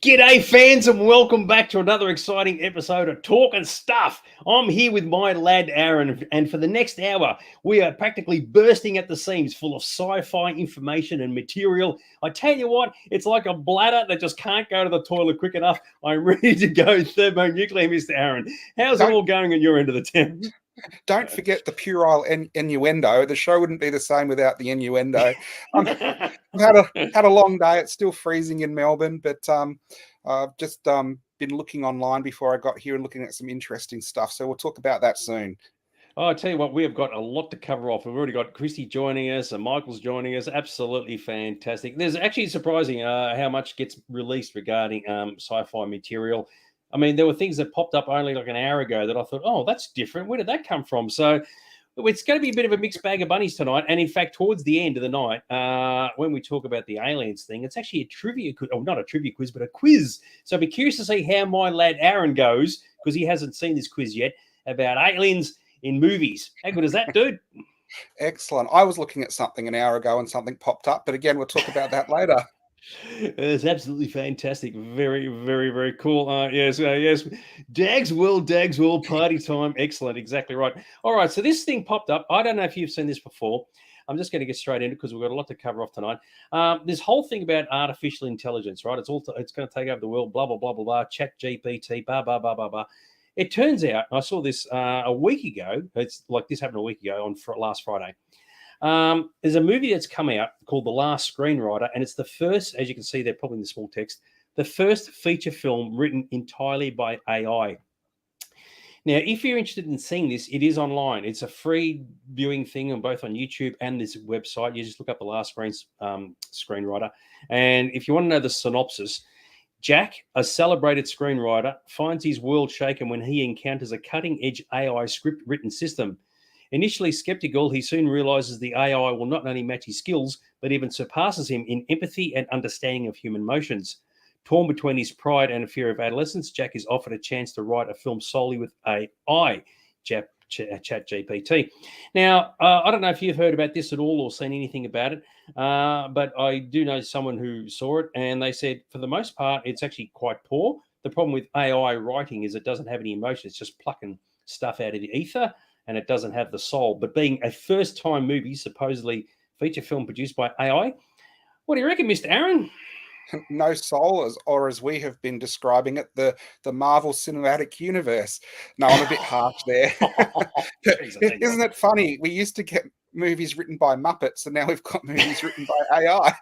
G'day fans and welcome back to another exciting episode of Talking Stuff. I'm here with my lad Aaron, and for the next hour we are practically bursting at the seams full of sci-fi information and material. I tell you what, it's like a bladder that just can't go to the toilet quick enough. I'm ready to go thermonuclear, Mr. Aaron. How's it all going on your end of the town? Don't forget the puerile innuendo. The show wouldn't be the same without the innuendo. I've had a long day. It's still freezing in Melbourne, but I've just been looking online before I got here and looking at some interesting stuff. So we'll talk about that soon. Oh, I tell you what, we have got a lot to cover off. We've already got Christy joining us and Michael's joining us. Absolutely fantastic. There's actually surprising how much gets released regarding sci-fi material. I mean, there were things that popped up only like an hour ago that I thought, oh, that's different. Where did that come from? So it's going to be a bit of a mixed bag of bunnies tonight. And in fact, towards the end of the night, when we talk about the aliens thing, it's actually a trivia quiz, not a trivia quiz, but a quiz. So I'll be curious to see how my lad Aaron goes, because he hasn't seen this quiz yet, about aliens in movies. How good is that, dude? Excellent. I was looking at something an hour ago and something popped up, but again, we'll talk about that later. It's absolutely fantastic. Very, very, very cool. Yes. Dags World, party time. Excellent. Exactly right. All right. So this thing popped up. I don't know if you've seen this before. I'm just going to get straight into it because we've got a lot to cover off tonight. This whole thing about artificial intelligence, right? It's going to take over the world. Blah blah blah blah blah. Chat GPT. Blah blah blah blah blah. It turns out I saw this a week ago. It's like this happened a week ago on last Friday. There's a movie that's come out called The Last Screenwriter, and it's the first, as you can see there, probably in the small text, the first feature film written entirely by AI. Now, if you're interested in seeing this, it is online. It's a free viewing thing on both on YouTube and this website. You just look up The Last Screenwriter. And if you want to know the synopsis, Jack, a celebrated screenwriter, finds his world shaken when he encounters a cutting-edge AI script written system. Initially skeptical, he soon realizes the AI will not only match his skills, but even surpasses him in empathy and understanding of human emotions. Torn between his pride and a fear of adolescence, Jack is offered a chance to write a film solely with AI, Chat GPT. Now, I don't know if you've heard about this at all or seen anything about it, but I do know someone who saw it, and they said, for the most part, it's actually quite poor. The problem with AI writing is it doesn't have any emotion. It's just plucking stuff out of the ether, and it doesn't have the soul. But being a first-time movie, supposedly feature film produced by AI, what do you reckon, Mr. Aaron? No soul, or as we have been describing it, the Marvel Cinematic Universe. No, I'm a bit harsh there. Isn't it funny? We used to get movies written by Muppets, and now we've got movies written by AI.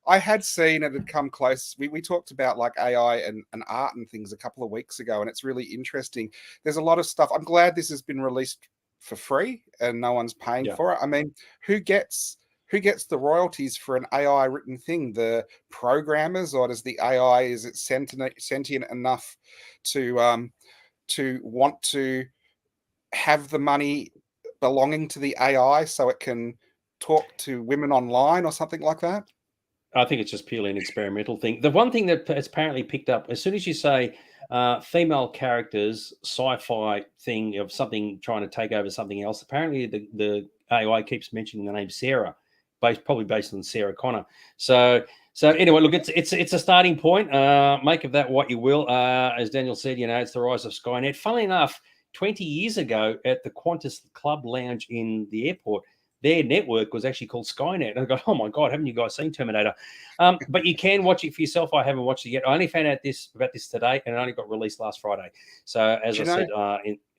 I had seen it had come close. We talked about like AI and art and things a couple of weeks ago, and it's really interesting. There's a lot of stuff. I'm glad this has been released for free and no one's paying for it. I mean, who gets the royalties for an AI written thing? The programmers, or does the AI, is it sentient enough to want to have the money belonging to the AI so it can talk to women online or something like that? I think it's just purely an experimental thing. The one thing that has apparently picked up, as soon as you say female characters, sci-fi thing of something trying to take over something else, apparently the AI keeps mentioning the name Sarah, probably based on Sarah Connor. So anyway, look, it's a starting point. Make of that what you will. As Daniel said, it's the rise of Skynet. Funnily enough, 20 years ago at the Qantas Club Lounge in the airport, their network was actually called Skynet. And I go, oh my God, haven't you guys seen Terminator? But you can watch it for yourself. I haven't watched it yet. I only found out about this today, and it only got released last Friday. So as I said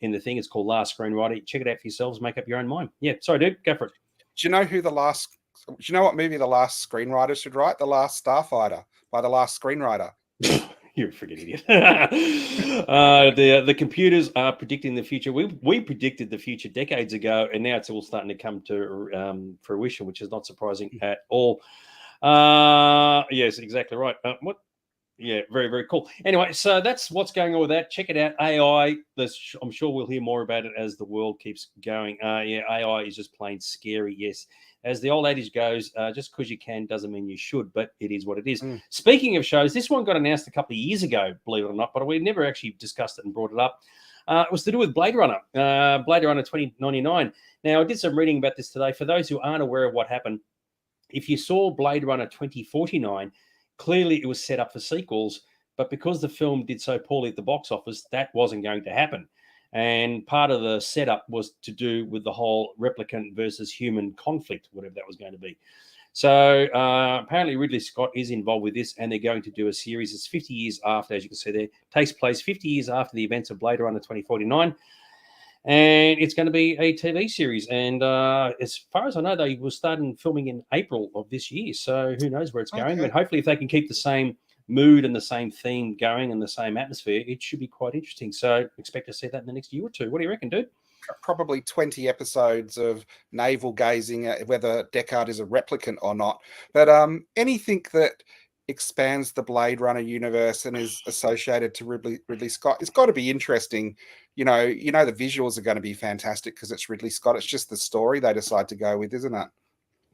in the thing, it's called Last Screenwriter. Check it out for yourselves. Make up your own mind. Yeah, sorry, dude. Go for it. Do you know what movie The Last Screenwriter should write? The Last Starfighter by The Last Screenwriter. You're a freaking idiot. The computers are predicting the future. We predicted the future decades ago, and now it's all starting to come to fruition, which is not surprising at all. Yes, exactly right. What? Yeah, very, very cool. Anyway, so that's what's going on with that. Check it out. AI. I'm sure we'll hear more about it as the world keeps going. AI is just plain scary. Yes. As the old adage goes, just because you can doesn't mean you should, but it is what it is. Speaking of shows, this one got announced a couple of years ago, believe it or not, but we never actually discussed it and brought it up. It was to do with Blade Runner 2099. Now, I did some reading about this today. For those who aren't aware of what happened, if you saw Blade Runner 2049, clearly it was set up for sequels, but because the film did so poorly at the box office, that wasn't going to happen. And part of the setup was to do with the whole replicant versus human conflict, whatever that was going to be. So apparently Ridley Scott is involved with this, and they're going to do a series. It's 50 years after, as you can see there, takes place 50 years after the events of Blade Runner 2049. And it's going to be a TV series. And as far as I know, they will start filming in April of this year. So who knows where it's going. But hopefully if they can keep the same mood and the same theme going and the same atmosphere, it should be quite interesting. So expect to see that in the next year or two. What do you reckon, dude? Probably 20 episodes of navel gazing at whether Deckard is a replicant or not. But anything that expands the Blade Runner universe and is associated to Ridley Scott, it's got to be interesting. You know, the visuals are going to be fantastic because it's Ridley Scott. It's just the story they decide to go with, isn't it?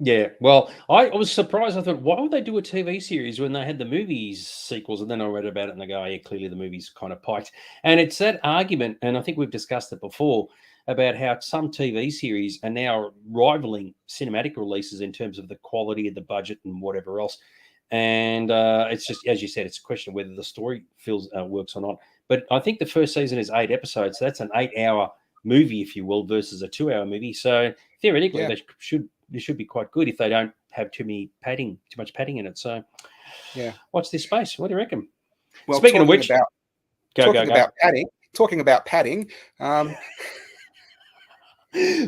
Yeah, well, I was surprised. I thought, why would they do a TV series when they had the movies sequels? And then I read about it and they go, oh, yeah, clearly the movie's kind of piked. And it's that argument, and I think we've discussed it before, about how some TV series are now rivaling cinematic releases in terms of the quality of the budget and whatever else. And it's just, as you said, it's a question of whether the story works or not. But I think the first season is 8 episodes. So that's an 8-hour movie, if you will, versus a 2-hour movie. So theoretically, they should be quite good if they don't have too much padding in it. So yeah, watch this space. What do you reckon? Well, speaking of which, talking about padding.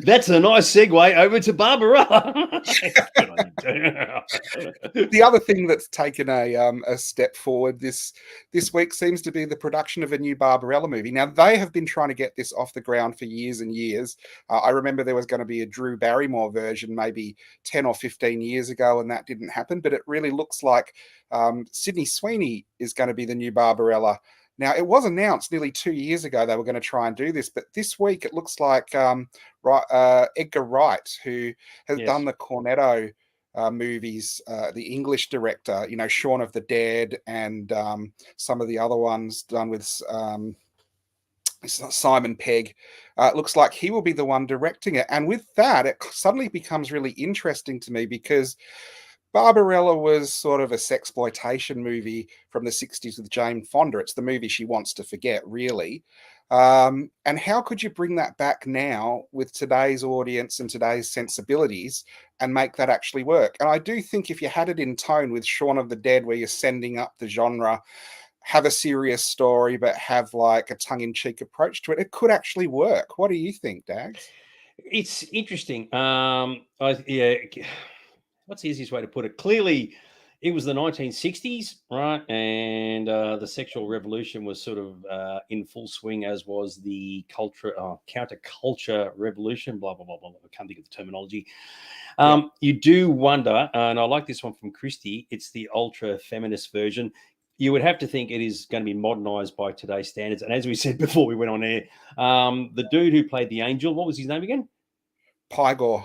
That's a nice segue over to Barbarella. The other thing that's taken a step forward this week seems to be the production of a new Barbarella movie. Now, they have been trying to get this off the ground for years and years. I remember there was going to be a Drew Barrymore version maybe 10 or 15 years ago, and that didn't happen. But it really looks like Sydney Sweeney is going to be the new Barbarella. Now, it was announced nearly 2 years ago they were going to try and do this, but this week it looks like Edgar Wright, who has done the Cornetto movies, the English director, Shaun of the Dead, and some of the other ones done with Simon Pegg. It looks like he will be the one directing it. And with that, it suddenly becomes really interesting to me because Barbarella was sort of a sexploitation movie from the 60s with Jane Fonda. It's the movie she wants to forget, really. And how could you bring that back now with today's audience and today's sensibilities and make that actually work? And I do think if you had it in tone with Shaun of the Dead, where you're sending up the genre, have a serious story, but have like a tongue-in-cheek approach to it, it could actually work. What do you think, Dags? It's interesting. What's the easiest way to put it? Clearly, it was the 1960s, right? And the sexual revolution was sort of in full swing, as was the counterculture revolution, blah, blah, blah, blah. I can't think of the terminology. You do wonder, and I like this one from Christie, it's the ultra-feminist version. You would have to think it is going to be modernized by today's standards. And as we said before we went on air, the dude who played the angel, what was his name again? Pygor,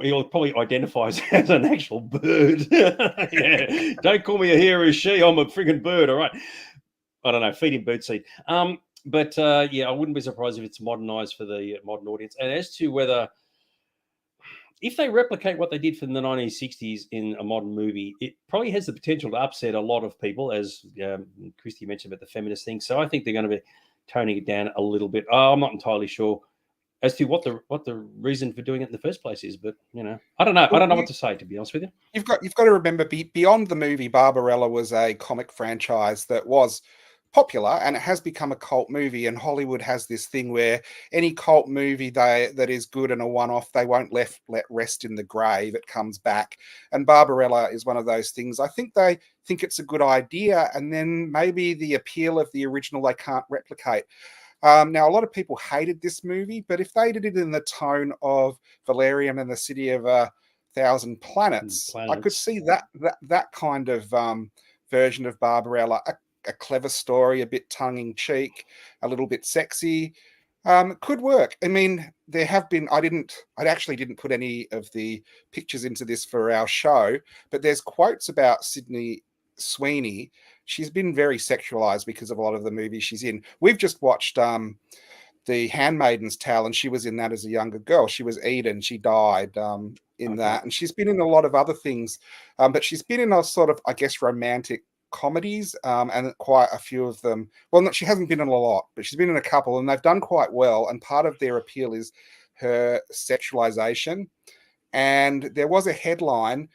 he'll probably identify as an actual bird. Yeah. Don't call me a he or a she. I'm a frigging bird. All right. I don't know. Feed him birdseed. But I wouldn't be surprised if it's modernized for the modern audience. And as to whether, if they replicate what they did from the 1960s in a modern movie, it probably has the potential to upset a lot of people, as Christy mentioned about the feminist thing. So I think they're going to be toning it down a little bit. I'm not entirely sure as to what the reason for doing it in the first place is, but I don't know. I don't know what to say, to be honest with you. You've got to remember, beyond the movie, Barbarella was a comic franchise that was popular, and it has become a cult movie. And Hollywood has this thing where any cult movie that is good and a one-off, they won't let rest in the grave. It comes back, and Barbarella is one of those things. I think they think it's a good idea, and then maybe the appeal of the original they can't replicate. Now, a lot of people hated this movie, but if they did it in the tone of Valerian and the City of a Thousand Planets, I could see that kind of version of Barbarella, a clever story, a bit tongue-in-cheek, a little bit sexy, could work. I mean, there have been, I actually didn't put any of the pictures into this for our show, but there's quotes about Sydney Sweeney. She's been very sexualized because of a lot of the movies she's in. We've just watched the Handmaiden's Tale, and she was in that as a younger girl. She was Eden. She died in that, and she's been in a lot of other things, but she's been in a sort of, I guess, romantic comedies, and quite a few of them. Well, she hasn't been in a lot, but she's been in a couple, and they've done quite well. And part of their appeal is her sexualization. And there was a headline: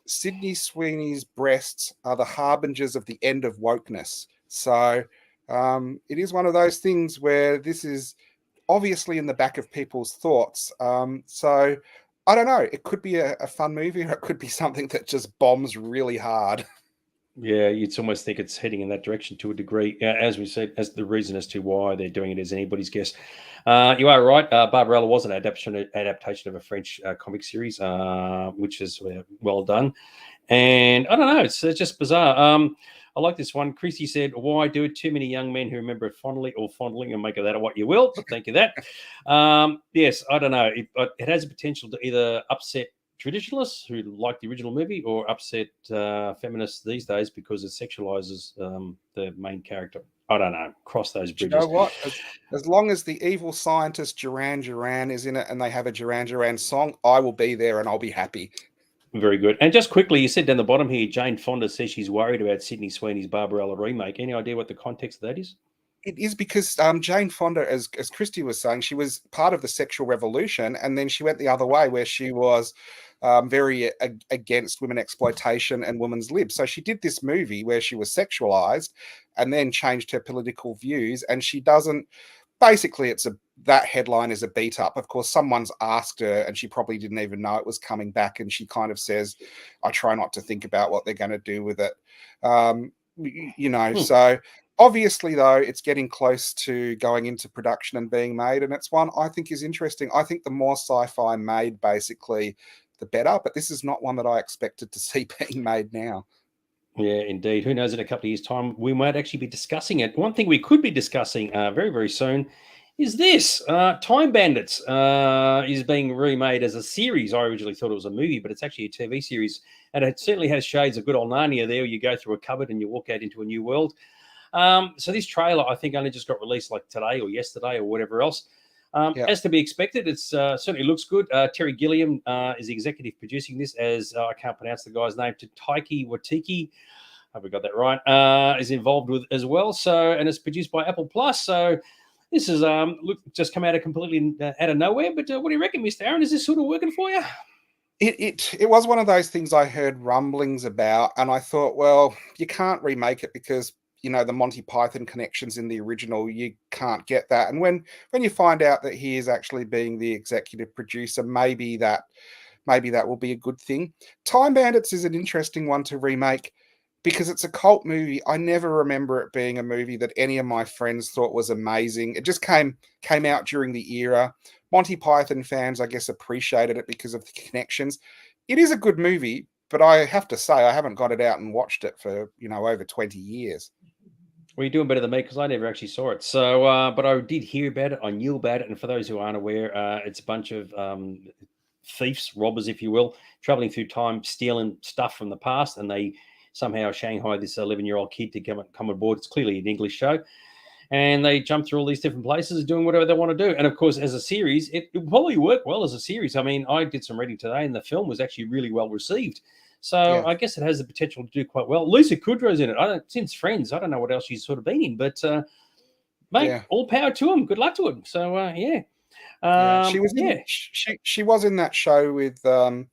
Sydney Sweeney's breasts are the harbingers of the end of wokeness. So it is one of those things where this is obviously in the back of people's thoughts. So I don't know. It could be a fun movie, or it could be something that just bombs really hard. Yeah, you'd almost think it's heading in that direction to a degree. As we said, as the reason as to why they're doing it is anybody's guess. You are right. Barbarella was an adaptation of a French comic series, which is well done. And I don't know, it's just bizarre. I like this one. Chrissy said, "Why do it? Too many young men who remember it fondly or fondling, and make of that what you will." But thank you that. Yes, I don't know. It has a potential to either upset traditionalists who like the original movie, or upset feminists these days because it sexualizes the main character. I don't know. Cross those bridges. You know what? As long as the evil scientist Duran Duran is in it and they have a Duran Duran song, I will be there and I'll be happy. Very good. And just quickly, you said down the bottom here, Jane Fonda says she's worried about Sydney Sweeney's Barbarella remake. Any idea what the context of that is? It is because Jane Fonda, as Christy was saying, she was part of the sexual revolution, and then she went the other way, where she was very against women exploitation and women's libs. So she did this movie where she was sexualized, and then changed her political views. And she doesn't. Basically, that headline is a beat up. Of course, someone's asked her, and she probably didn't even know it was coming back. And she kind of says, "I try not to think about what they're going to do with it." So. Obviously, though, it's getting close to going into production and being made, and it's one I think is interesting. I think the more sci-fi made, basically, the better, but this is not one that I expected to see being made now. Yeah, indeed. Who knows, in a couple of years' time, we might actually be discussing it. One thing we could be discussing very, very soon is this. Time Bandits is being remade as a series. I originally thought it was a movie, but it's actually a TV series, and it certainly has shades of good old Narnia there. You go through a cupboard and you walk out into a new world. So this trailer, I think, only just got released like today or yesterday or whatever else. As to be expected, it certainly looks good. Terry Gilliam is executive producing this, as I can't pronounce the guy's name, Taiki Watiki. Hope we got that right. Is involved with as well. So, and it's produced by Apple Plus. So this is just come out of completely out of nowhere. But what do you reckon, Mr. Aaron? Is this sort of working for you? It was one of those things I heard rumblings about, and I thought, well, you can't remake it because the Monty Python connections in the original, you can't get that. And when you find out that he is actually being the executive producer, maybe that will be a good thing. Time Bandits is an interesting one to remake because it's a cult movie. I never remember it being a movie that any of my friends thought was amazing. It just came out during the era. Monty Python fans, I guess, appreciated it because of the connections. It is a good movie, but I have to say I haven't got it out and watched it for over 20 years. Well, you're doing better than me because I never actually saw it. So, but I did hear about it. I knew about it. And for those who aren't aware, it's a bunch of thieves, robbers, if you will, traveling through time, stealing stuff from the past. And they somehow Shanghai this 11-year-old kid to come aboard. It's clearly an English show. And they jump through all these different places doing whatever they want to do. And of course, as a series, it probably worked well as a series. I mean, I did some reading today and the film was actually really well received. So yeah. I guess it has the potential to do quite well. Lisa Kudrow's in it. Since Friends, I don't know what else she's sort of been in, but mate, all power to him. Good luck to him. So yeah. She was she was in that show with I've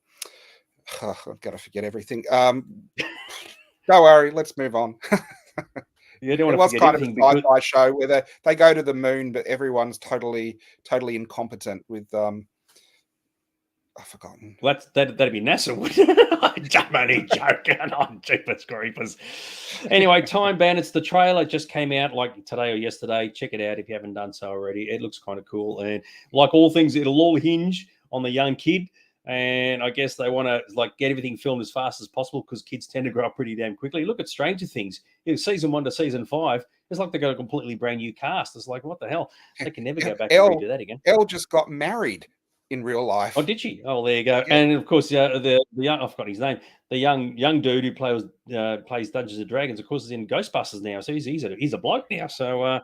got to forget everything. Don't worry, let's move on. You don't want it was to kind of a sci-fi show where they go to the moon, but everyone's totally incompetent with I've forgotten. Well, that'd be NASA, wouldn't it? I'm only joking. I'm jeepers creepers. Anyway, Time Bandits, the trailer just came out like today or yesterday. Check it out if you haven't done so already. It looks kind of cool. And like all things, it'll all hinge on the young kid. And I guess they want to get everything filmed as fast as possible because kids tend to grow up pretty damn quickly. Look at Stranger Things. Season 1 to season 5, it's like they got a completely brand new cast. It's like, what the hell? They can never go back and redo that again. Elle just got married in real life. Oh, did she? Oh, there you go. Yeah. And of course, the young, I forgot his name. The young dude who plays Dungeons and Dragons, of course, is in Ghostbusters now. So he's a bloke now. So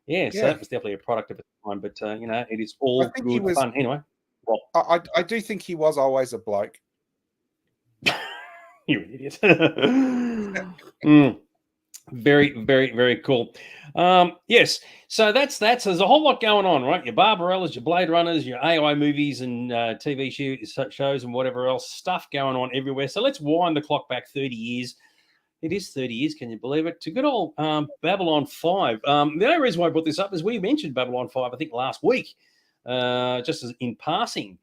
Yeah, so Yeah. that was definitely a product of its time. But it is I all think he good was. fun. Anyway, well, I do think he was always a bloke. you idiot. Mm. Very, very, very cool. Yes, so that's there's a whole lot going on, right? Your Barbarellas, your Blade Runners, your AI movies and TV shows and whatever else stuff going on everywhere. So let's wind the clock back 30 years. It is 30 years, can you believe it? To good old Babylon 5. The only reason why I brought this up is we mentioned Babylon 5, I think, last week, just as in passing.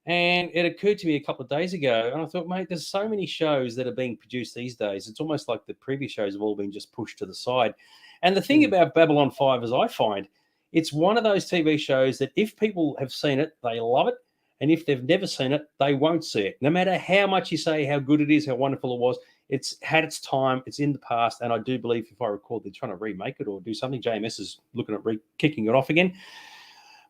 And it occurred to me a couple of days ago, and I thought, mate, there's so many shows that are being produced these days. It's almost like the previous shows have all been just pushed to the side. And the thing about Babylon 5, as I find, it's one of those TV shows that if people have seen it, they love it. And if they've never seen it, they won't see it. No matter how much you say how good it is, how wonderful it was, it's had its time, it's in the past. And I do believe, if I recall, they're trying to remake it or do something. JMS is looking at kicking it off again.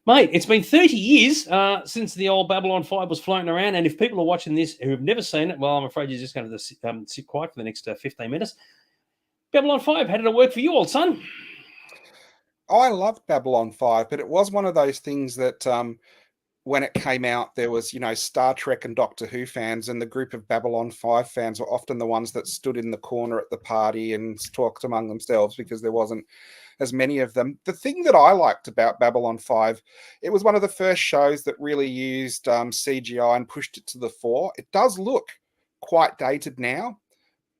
Mate, it's been 30 years since the old Babylon 5 was floating around. And if people are watching this who have never seen it, well, I'm afraid you're just going to sit quiet for the next 15 minutes. Babylon 5, how did it work for you, old son? I loved Babylon 5, but it was one of those things that when it came out, there was, Star Trek and Doctor Who fans, and the group of Babylon 5 fans were often the ones that stood in the corner at the party and talked among themselves because there wasn't as many of them. The thing that I liked about Babylon 5, it was one of the first shows that really used CGI and pushed it to the fore. It does look quite dated now,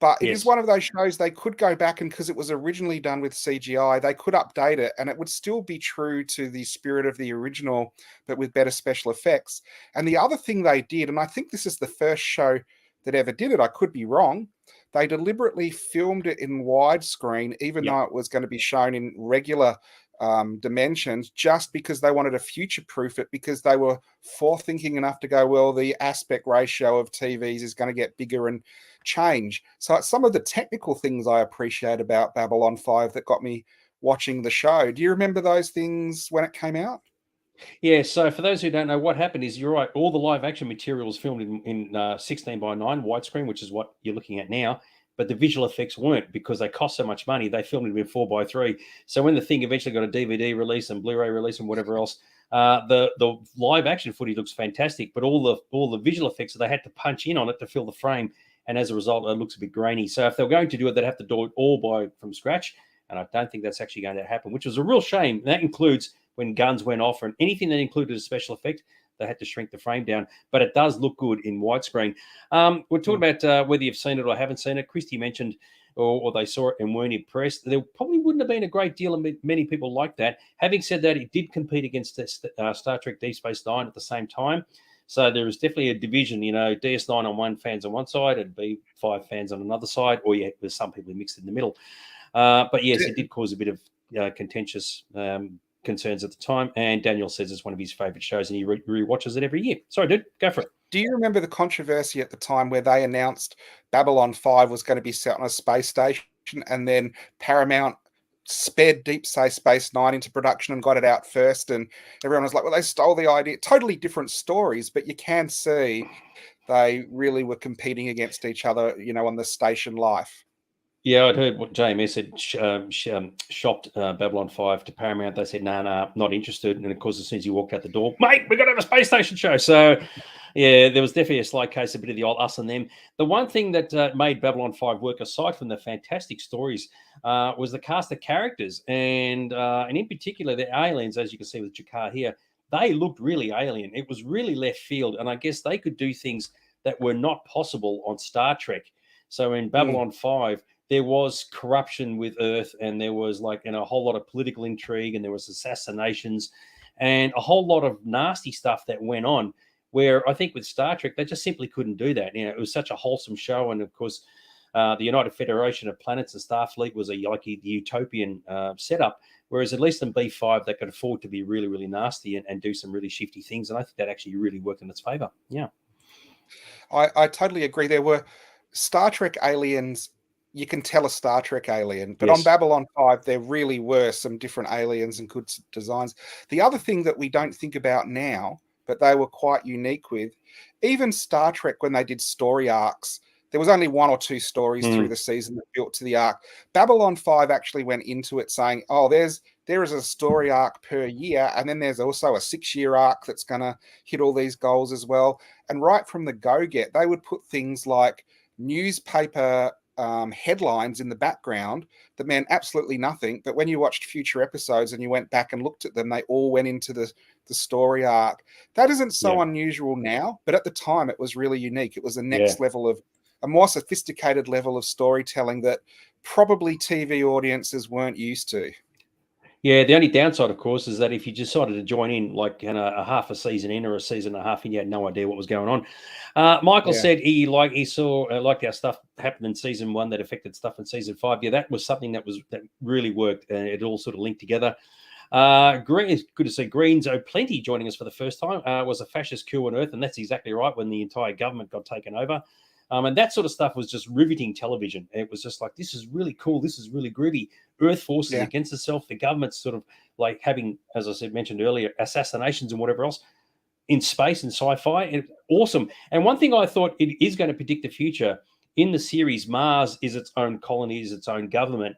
but it is Yes. one of those shows they could go back and, because it was originally done with CGI, they could update it and it would still be true to the spirit of the original, but with better special effects. And the other thing they did, and I think this is the first show that ever did it, I could be wrong, they deliberately filmed it in widescreen, even though it was going to be shown in regular dimensions, just because they wanted to future-proof it, because they were forethinking enough to go, well, the aspect ratio of TVs is going to get bigger and change. So it's some of the technical things I appreciate about Babylon 5 that got me watching the show. Do you remember those things when it came out? Yeah, so for those who don't know, what happened is, you're right, all the live action material was filmed in 16 by 9 widescreen, which is what you're looking at now. But the visual effects weren't, because they cost so much money. They filmed it in 4 by 3. So when the thing eventually got a DVD release and Blu-ray release and whatever else, the live action footage looks fantastic, but all the visual effects, they had to punch in on it to fill the frame, and as a result, it looks a bit grainy. So if they're going to do it, they'd have to do it all from scratch, and I don't think that's actually going to happen, which was a real shame. And that includes when guns went off, and anything that included a special effect, they had to shrink the frame down. But it does look good in widescreen. We're talking about whether you've seen it or haven't seen it. Christy mentioned, or they saw it and weren't impressed. There probably wouldn't have been a great deal of many people like that. Having said that, it did compete against Star Trek Deep Space Nine at the same time. So there was definitely a division, DS9 on one, fans on one side, and B5 fans on another side, or there's some people mixed in the middle. But yes, it did cause a bit of contentious concerns at the time, and Daniel says it's one of his favorite shows, and he re-watches it every year. Sorry, dude, go for it. Do you remember the controversy at the time where they announced Babylon 5 was going to be set on a space station, and then Paramount sped Deep Space Nine into production and got it out first, and everyone was like, well, they stole the idea. Totally different stories, but you can see they really were competing against each other, on the station life. Yeah, I'd heard what JMS had shopped Babylon 5 to Paramount. They said, nah, not interested. And of course, as soon as you walked out the door, mate, we're going to have a space station show. So, yeah, there was definitely a slight case, a bit of the old us and them. The one thing that made Babylon 5 work, aside from the fantastic stories, was the cast of characters. And in particular, the aliens, as you can see with Jakar here, they looked really alien. It was really left field. And I guess they could do things that were not possible on Star Trek. So in Babylon 5, there was corruption with Earth, and there was a whole lot of political intrigue, and there was assassinations and a whole lot of nasty stuff that went on, where I think with Star Trek, they just simply couldn't do that. It was such a wholesome show. And of course, the United Federation of Planets and Starfleet was the utopian setup, whereas at least in B5, they could afford to be really, really nasty and do some really shifty things. And I think that actually really worked in its favor. Yeah. I totally agree. There were Star Trek aliens. You can tell a Star Trek alien, but on Yes. Babylon 5, there really were some different aliens and good designs. The other thing that we don't think about now, but they were quite unique with, even Star Trek, when they did story arcs, there was only 1 or 2 stories through the season that built to the arc. Babylon 5 actually went into it saying, oh, there is a story arc per year, and then there's also a 6-year arc that's going to hit all these goals as well. And right from the go-get, they would put things like newspaper headlines in the background that meant absolutely nothing. But when you watched future episodes and you went back and looked at them, they all went into the story arc. That isn't so unusual now, but at the time it was really unique. It was a next level of a more sophisticated level of storytelling that probably TV audiences weren't used to. Yeah, the only downside, of course, is that if you decided to join in like a half a season in or a season and a half in, you had no idea what was going on. Michael said he saw our stuff happen in season 1 that affected stuff in season 5. Yeah, that was something that really worked, and it all sort of linked together. Green, it's good to see Greens O'Plenty joining us for the first time. Was a fascist coup on Earth, and that's exactly right, when the entire government got taken over. And that sort of stuff was just riveting television. It was just like, this is really cool. This is really groovy. Earth forces against itself. The government's sort of like having, as I said, mentioned earlier, assassinations and whatever else in space and sci-fi. Awesome. And one thing I thought it is going to predict the future in the series, Mars is its own colony, is its own government.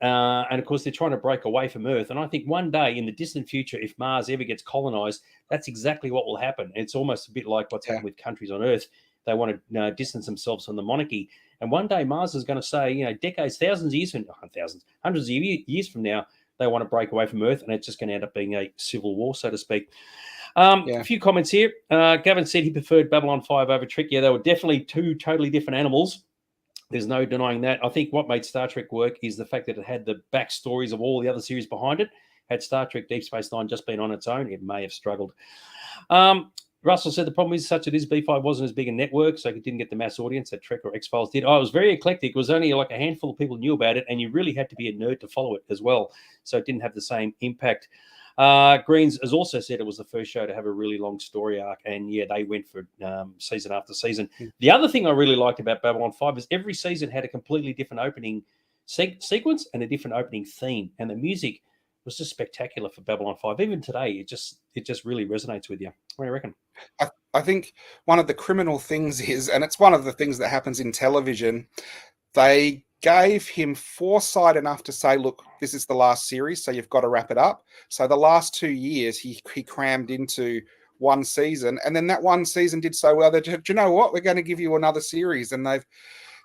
And of course, they're trying to break away from Earth. And I think one day in the distant future, if Mars ever gets colonized, that's exactly what will happen. It's almost a bit like what's happened with countries on Earth. They want to distance themselves from the monarchy. And one day Mars is going to say, decades, hundreds of years from now, they want to break away from Earth, and it's just going to end up being a civil war, so to speak. A few comments here. Gavin said he preferred Babylon 5 over Trek. Yeah, they were definitely 2 totally different animals. There's no denying that. I think what made Star Trek work is the fact that it had the backstories of all the other series behind it. Had Star Trek Deep Space Nine just been on its own, it may have struggled. Russell said the problem is such it is B5 wasn't as big a network, so it didn't get the mass audience that Trek or X-Files did. Oh, it was very eclectic. It was only like a handful of people knew about it, and you really had to be a nerd to follow it as well. So it didn't have the same impact. Greens has also said it was the first show to have a really long story arc, and they went for season after season. The other thing I really liked about Babylon 5 is every season had a completely different opening sequence and a different opening theme, and the music was just spectacular for Babylon 5. Even today, it just really resonates with you. What do you reckon? I think one of the criminal things is, and it's one of the things that happens in television, they gave him foresight enough to say, look, this is the last series, so you've got to wrap it up. So the last 2 years, he crammed into one season, and then that one season did so well that, do you know what, we're going to give you another series, and they've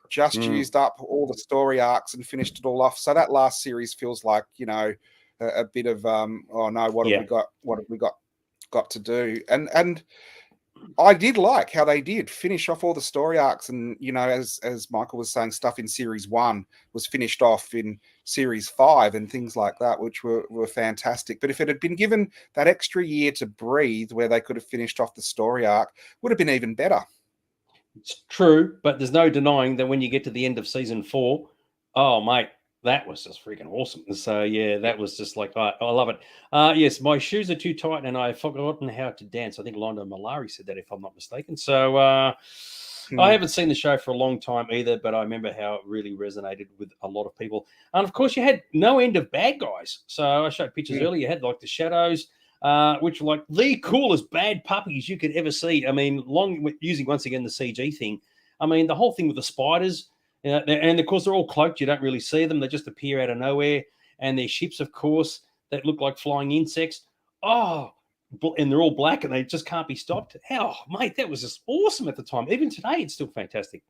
just used up all the story arcs and finished it all off. So that last series feels like, a bit of oh no, what have we got to do? And I did like how they did finish off all the story arcs, and as Michael was saying, stuff in series 1 was finished off in series 5 and things like that, which were fantastic. But if it had been given that extra year to breathe, where they could have finished off the story arc, would have been even better. It's true, but there's no denying that when you get to the end of season 4, oh mate, that was just freaking awesome. So that was just like, I love it. Yes, my shoes are too tight and I've forgotten how to dance. I think Londo Malari said that, if I'm not mistaken. So I haven't seen the show for a long time either, but I remember how it really resonated with a lot of people. And of course, you had no end of bad guys. So I showed pictures earlier. You had like the Shadows, which were like the coolest bad puppies you could ever see. I mean, using once again the CG thing. I mean, the whole thing with the spiders. And of course, they're all cloaked. You don't really see them. They just appear out of nowhere. And their ships, of course, that look like flying insects. Oh, and they're all black and they just can't be stopped. Oh, mate, that was just awesome at the time. Even today, it's still fantastic.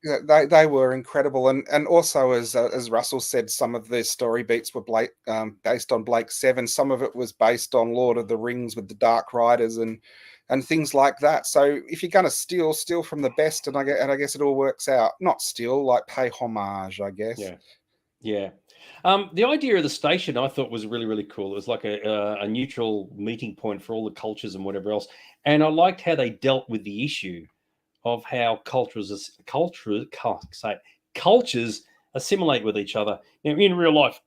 Yeah, they were incredible. And also, as Russell said, some of the story beats were based on Blake Seven. Some of it was based on Lord of the Rings with the Dark Riders and things like that. So if you're going to steal from the best, and I guess it all works out. Not steal, like pay homage, I guess. Yeah. The idea of the station I thought was really, really cool. It was like a neutral meeting point for all the cultures and whatever else. And I liked how they dealt with the issue of how cultures assimilate with each other. Now, in real life,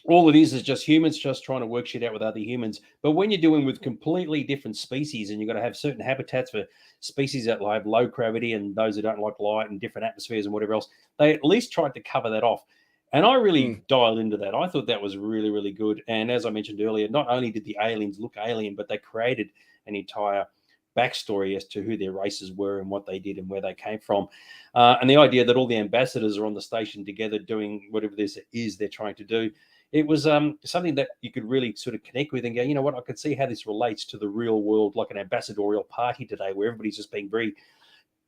all it is just humans just trying to work shit out with other humans. But when you're dealing with completely different species, and you've got to have certain habitats for species that have low gravity and those who don't like light and different atmospheres and whatever else, they at least tried to cover that off. And I really dialed into that. I thought that was really, really good. And as I mentioned earlier, not only did the aliens look alien, but they created an entire backstory as to who their races were and what they did and where they came from. And the idea that all the ambassadors are on the station together doing whatever this is they're trying to do. It was something that you could really sort of connect with and go, you know what, I could see how this relates to the real world, like an ambassadorial party today where everybody's just being very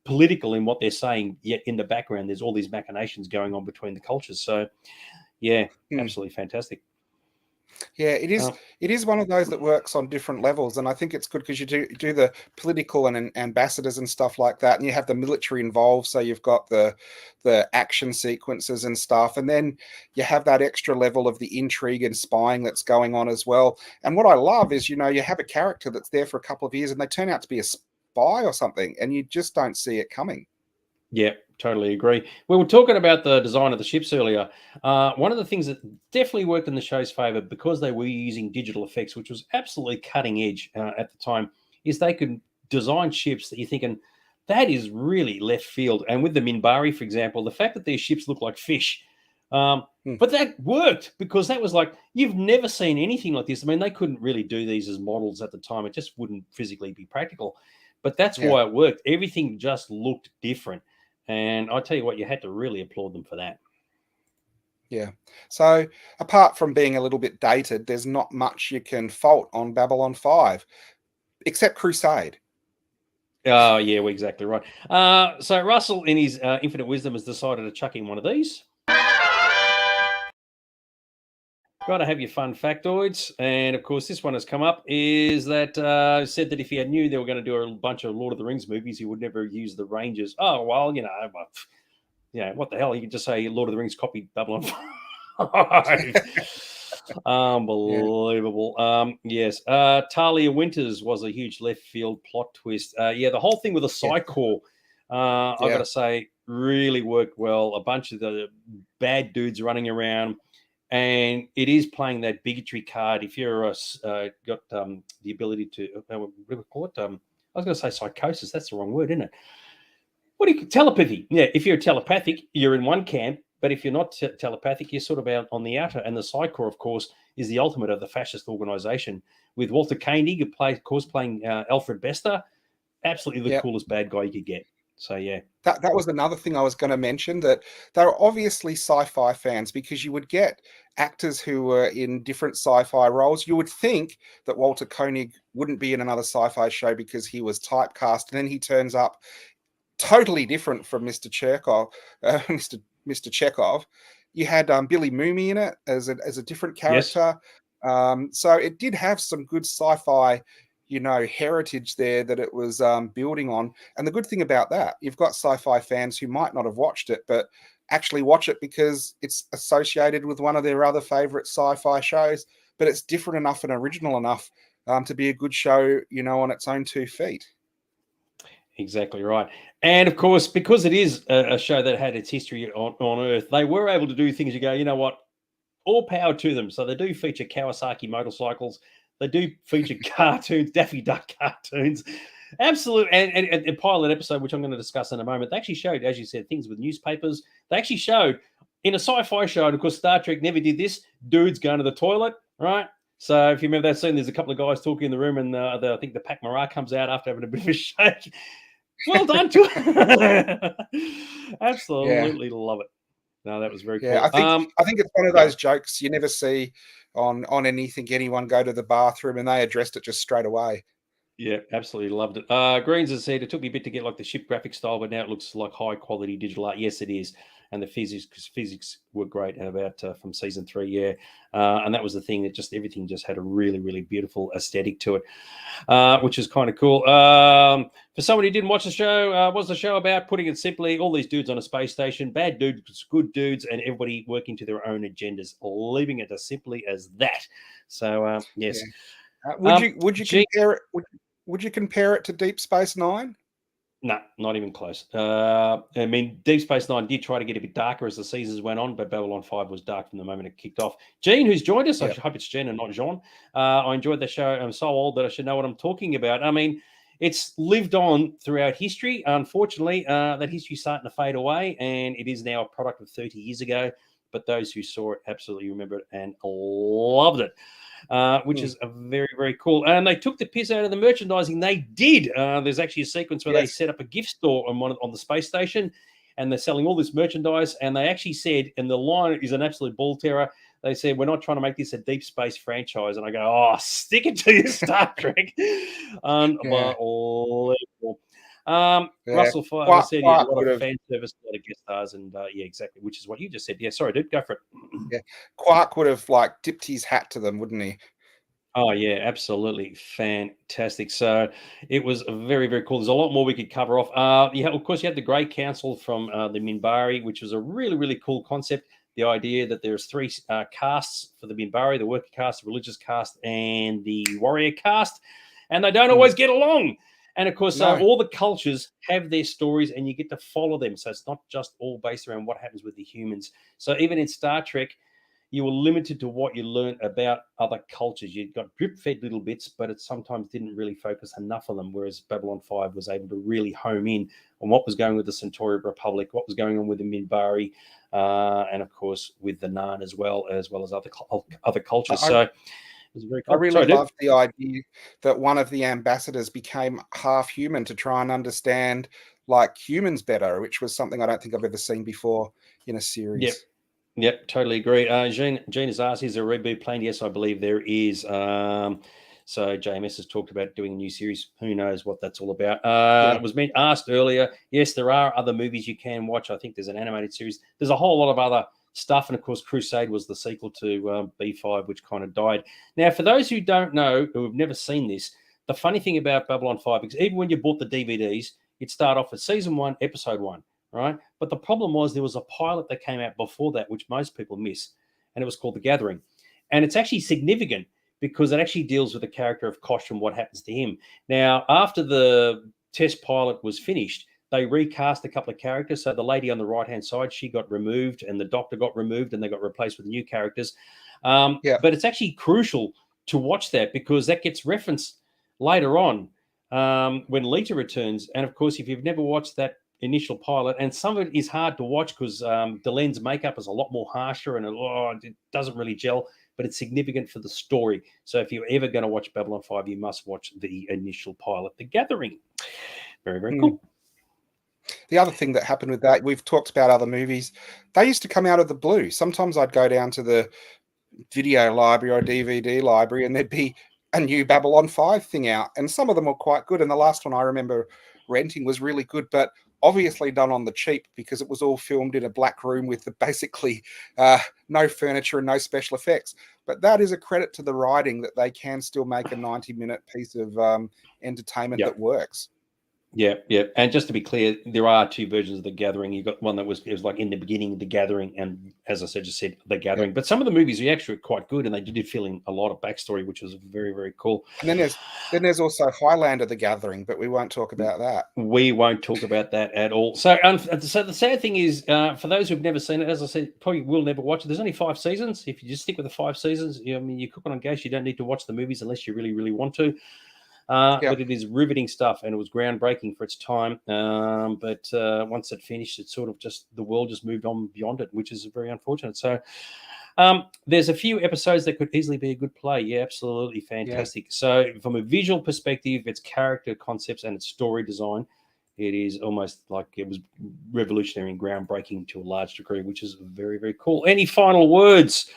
political in what they're saying, yet in the background there's all these machinations going on between the cultures. So yeah, absolutely fantastic. Yeah, it is. It is one of those that works on different levels, and I think it's good because you do the political and ambassadors and stuff like that, and you have the military involved. So you've got the action sequences and stuff, and then you have that extra level of the intrigue and spying that's going on as well. And what I love is, you have a character that's there for a couple of years, and they turn out to be a spy or something, and you just don't see it coming. Yeah, totally agree. We were talking about the design of the ships earlier. One of the things that definitely worked in the show's favor, because they were using digital effects, which was absolutely cutting edge at the time, is they could design ships that you're thinking, that is really left field. And with the Minbari, for example, the fact that their ships look like fish, but that worked because that was like, you've never seen anything like this. I mean, they couldn't really do these as models at the time. It just wouldn't physically be practical. But that's why it worked. Everything just looked different. And I tell you what, you had to really applaud them for that. Yeah. So apart from being a little bit dated, there's not much you can fault on Babylon 5, except Crusade. Oh, yeah, we're exactly right. So Russell, in his infinite wisdom, has decided to chuck in one of these. Got to have your fun factoids. And, of course, this one has come up, is that said that if he knew they were going to do a bunch of Lord of the Rings movies, he would never use the Rangers. Oh, well, what the hell? You could just say Lord of the Rings copied Babylon 5. Unbelievable. Yes. Talia Winters was a huge left field plot twist. The whole thing with the Psy-Corps, I've got to say, really worked well. A bunch of the bad dudes running around. And it is playing that bigotry card. If you're got the ability to, what do we call it? I was going to say psychosis. That's the wrong word, isn't it? What do you telepathy? Yeah, if you're telepathic, you're in one camp. But if you're not telepathic, you're sort of out on the outer. And the Psy-Corps, of course, is the ultimate of the fascist organization. With Walter Koenig, playing Alfred Bester, absolutely the coolest bad guy you could get. So, yeah. That was another thing I was going to mention, that they're obviously sci-fi fans, because you would get actors who were in different sci-fi roles. You would think that Walter Koenig wouldn't be in another sci-fi show because he was typecast, and then he turns up totally different from Mr. Chekhov. Mr. Chekhov. You had Billy Mooney in it as a different character. Yes. So it did have some good sci-fi heritage there that it was building on. And the good thing about that, you've got sci-fi fans who might not have watched it, but actually watch it because it's associated with one of their other favorite sci-fi shows, but it's different enough and original enough to be a good show, on its own 2 feet. Exactly right. And of course, because it is a show that had its history on Earth, they were able to do things you go, you know what, all power to them. So they do feature Kawasaki motorcycles. They do feature cartoons, Daffy Duck cartoons. Absolutely. And a pilot episode, which I'm going to discuss in a moment, they actually showed, as you said, things with newspapers. They actually showed in a sci-fi show, and of course, Star Trek never did this, dudes going to the toilet, right? So if you remember that scene, there's a couple of guys talking in the room, and I think the Pac Mara comes out after having a bit of a shake. Well done to it. Absolutely love it. No, that was very cool. I think it's one of those jokes you never see on anything. Anyone go to the bathroom, and they addressed it just straight away. Yeah, absolutely loved it. Greens has said it took me a bit to get like the ship graphic style, but now it looks like high quality digital art. Yes, it is. And the physics were great about from season 3, yeah. And that was the thing, that just everything just had a really, really beautiful aesthetic to it, which is kind of cool. For somebody who didn't watch the show, what's the show about? Putting it simply, all these dudes on a space station, bad dudes, good dudes, and everybody working to their own agendas, leaving it as simply as that. So, yes. Yeah. Would you compare it to Deep Space Nine? No, not even close. I mean, Deep Space Nine did try to get a bit darker as the seasons went on, but Babylon 5 was dark from the moment it kicked off. Gene, who's joined us, I hope it's Jen and not Jean. I enjoyed the show. I'm so old that I should know what I'm talking about. I mean, it's lived on throughout history. Unfortunately, that history's starting to fade away, and it is now a product of 30 years ago. but those who saw it absolutely remember it and loved it. Which is a very, very cool. And they took the piss out of the merchandising. They did. There's actually a sequence where they set up a gift store on the space station, and they're selling all this merchandise. And they actually said, and the line is an absolute ball terror. They said, "We're not trying to make this a deep space franchise." And I go, "Oh, stick it to your Star Trek." Unbelievable. Russell Fire said, "Yeah, a lot of fan service, a lot of guest stars, and yeah, exactly." Which is what you just said. Yeah, sorry, dude, go for it. Yeah, Quark would have like dipped his hat to them, wouldn't he? Oh yeah, absolutely fantastic. So it was very, very cool. There's a lot more we could cover off. Of course, you had the Great Council from the Minbari, which was a really, really cool concept. The idea that there's three castes for the Minbari: the worker caste, the religious caste, and the warrior caste, and they don't always get along. And of course, all the cultures have their stories, and you get to follow them. So it's not just all based around what happens with the humans. So even in Star Trek, you were limited to what you learned about other cultures. You got drip-fed little bits, but it sometimes didn't really focus enough on them, whereas Babylon 5 was able to really home in on what was going with the Centauri Republic, what was going on with the Minbari, and, of course, with the Narn as well as other cultures. So it was very cool. I really loved the idea that one of the ambassadors became half human to try and understand, like, humans better, which was something I don't think I've ever seen before in a series. Yep, totally agree. Jean has asked, is there a reboot planned? Yes, I believe there is. So JMS has talked about doing a new series. Who knows what that's all about? It was asked earlier. Yes, there are other movies you can watch. I think there's an animated series. There's a whole lot of other stuff. And, of course, Crusade was the sequel to B5, which kind of died. Now, for those who don't know, who have never seen this, the funny thing about Babylon 5, because even when you bought the DVDs, it'd start off with Season 1, Episode 1. Right. But the problem was there was a pilot that came out before that, which most people miss, and it was called The Gathering. And it's actually significant because it actually deals with the character of Kosh and what happens to him. Now, after the test pilot was finished, they recast a couple of characters. So the lady on the right-hand side, she got removed, and the doctor got removed, and they got replaced with new characters. But it's actually crucial to watch that because that gets referenced later on when Lita returns. And, of course, if you've never watched that initial pilot, and some of it is hard to watch because Delen's makeup is a lot more harsher and it doesn't really gel, but it's significant for the story. So if you're ever going to watch Babylon 5, you must watch the initial pilot, The Gathering. Very, very cool. The other thing that happened with that, we've talked about other movies, they used to come out of the blue. Sometimes I'd go down to the video library or DVD library and there'd be a new Babylon 5 thing out, and some of them were quite good, and the last one I remember renting was really good, but obviously done on the cheap because it was all filmed in a black room with basically no furniture and no special effects. But that is a credit to the writing that they can still make a 90-minute piece of entertainment that works. Yeah. And just to be clear, there are two versions of The Gathering. You got one it was like in the beginning, The Gathering, and as I said, The Gathering. But some of the movies are actually quite good, and they did fill in a lot of backstory, which was very, very cool. And then there's also Highlander, The Gathering, but we won't talk about that. We won't talk about that at all. So the sad thing is, for those who've never seen it, as I said, probably will never watch it. There's only 5 seasons. If you just stick with the 5 seasons, you're cooking on gas. You don't need to watch the movies unless you really, really want to. But it is riveting stuff, and it was groundbreaking for its time. But once it finished, it sort of the world just moved on beyond it, which is very unfortunate. So there's a few episodes that could easily be a good play. Yeah, absolutely fantastic. So from a visual perspective, its character concepts and its story design, it is almost like it was revolutionary and groundbreaking to a large degree, which is very, very cool. Any final words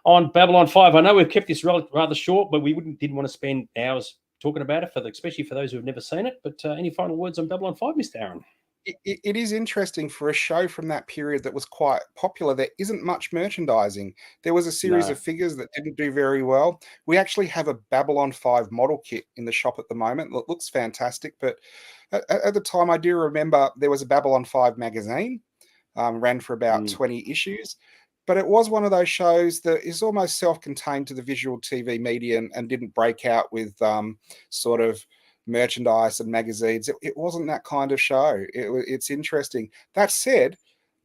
on Babylon 5? I know we've kept this rather short, but we didn't want to spend hours talking about it, especially for those who have never seen it. But any final words on Babylon 5, Mr. Aaron? It is interesting for a show from that period that was quite popular. There isn't much merchandising. There was a series of figures that didn't do very well. We actually have a Babylon 5 model kit in the shop at the moment. It looks fantastic, but at the time I do remember there was a Babylon 5 magazine, ran for about 20 issues. But it was one of those shows that is almost self-contained to the visual TV media and didn't break out with sort of merchandise and magazines. It wasn't that kind of show. It's interesting. That said,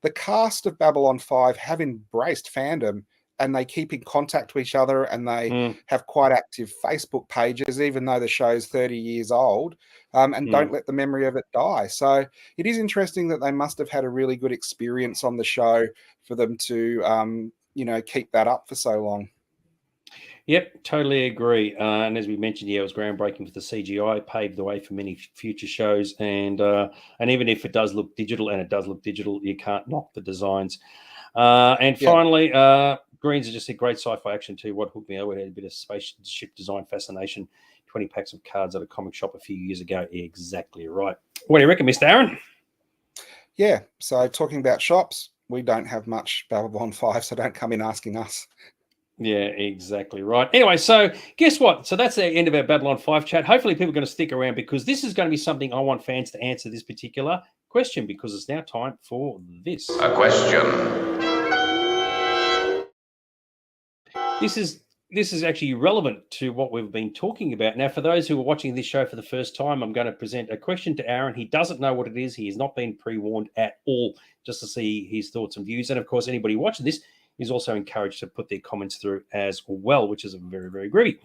the cast of Babylon 5 have embraced fandom and they keep in contact with each other, and they have quite active Facebook pages, even though the show's 30 years old, and don't let the memory of it die. So it is interesting that they must have had a really good experience on the show for them to, keep that up for so long. Yep, totally agree. And as we mentioned, yeah, it was groundbreaking with the CGI, paved the way for many future shows. And even if it does look digital, and it does look digital, you can't knock the designs. And finally, Greens has just said great sci-fi action too. What hooked me over had a bit of spaceship design fascination. 20 packs of cards at a comic shop a few years ago. Yeah, exactly right. What do you reckon, Mr. Aaron? Yeah, so talking about shops, we don't have much Babylon 5, so don't come in asking us. Yeah, exactly right. Anyway, so guess what? So that's the end of our Babylon 5 chat. Hopefully people are going to stick around, because this is going to be something I want fans to answer this particular question, because it's now time for this. A question. This is actually relevant to what we've been talking about. Now, for those who are watching this show for the first time, I'm going to present a question to Aaron. He doesn't know what it is. He has not been pre-warned at all, just to see his thoughts and views. And of course, anybody watching this is also encouraged to put their comments through as well, which is very, very groovy.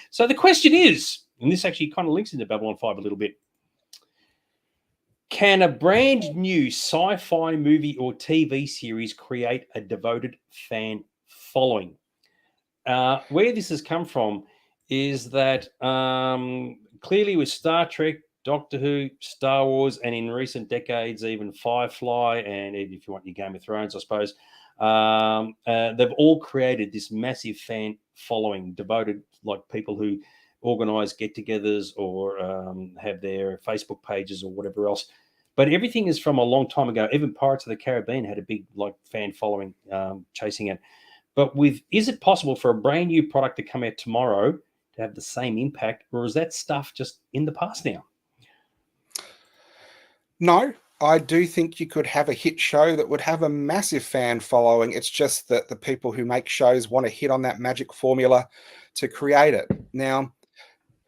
So the question is, and this actually kind of links into Babylon 5 a little bit, can a brand new sci-fi movie or TV series create a devoted fan following? Where this has come from is that clearly with Star Trek, Doctor Who, Star Wars, and in recent decades, even Firefly, and even if you want your Game of Thrones, I suppose, they've all created this massive fan following, devoted, like people who organize get-togethers or have their Facebook pages or whatever else. But everything is from a long time ago. Even Pirates of the Caribbean had a big fan following chasing it. But is it possible for a brand new product to come out tomorrow to have the same impact, or is that stuff just in the past now? No, I do think you could have a hit show that would have a massive fan following. It's just that the people who make shows want to hit on that magic formula to create it. Now,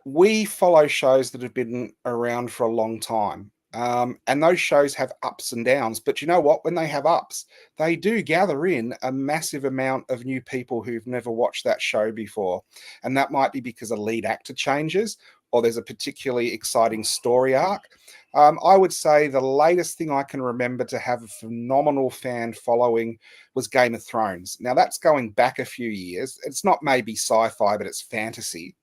we follow shows that have been around for a long time. And those shows have ups and downs. But you know what? When they have ups, they do gather in a massive amount of new people who've never watched that show before. And that might be because a lead actor changes, or there's a particularly exciting story arc. I would say the latest thing I can remember to have a phenomenal fan following was Game of Thrones. Now, that's going back a few years. It's not maybe sci-fi, but it's fantasy.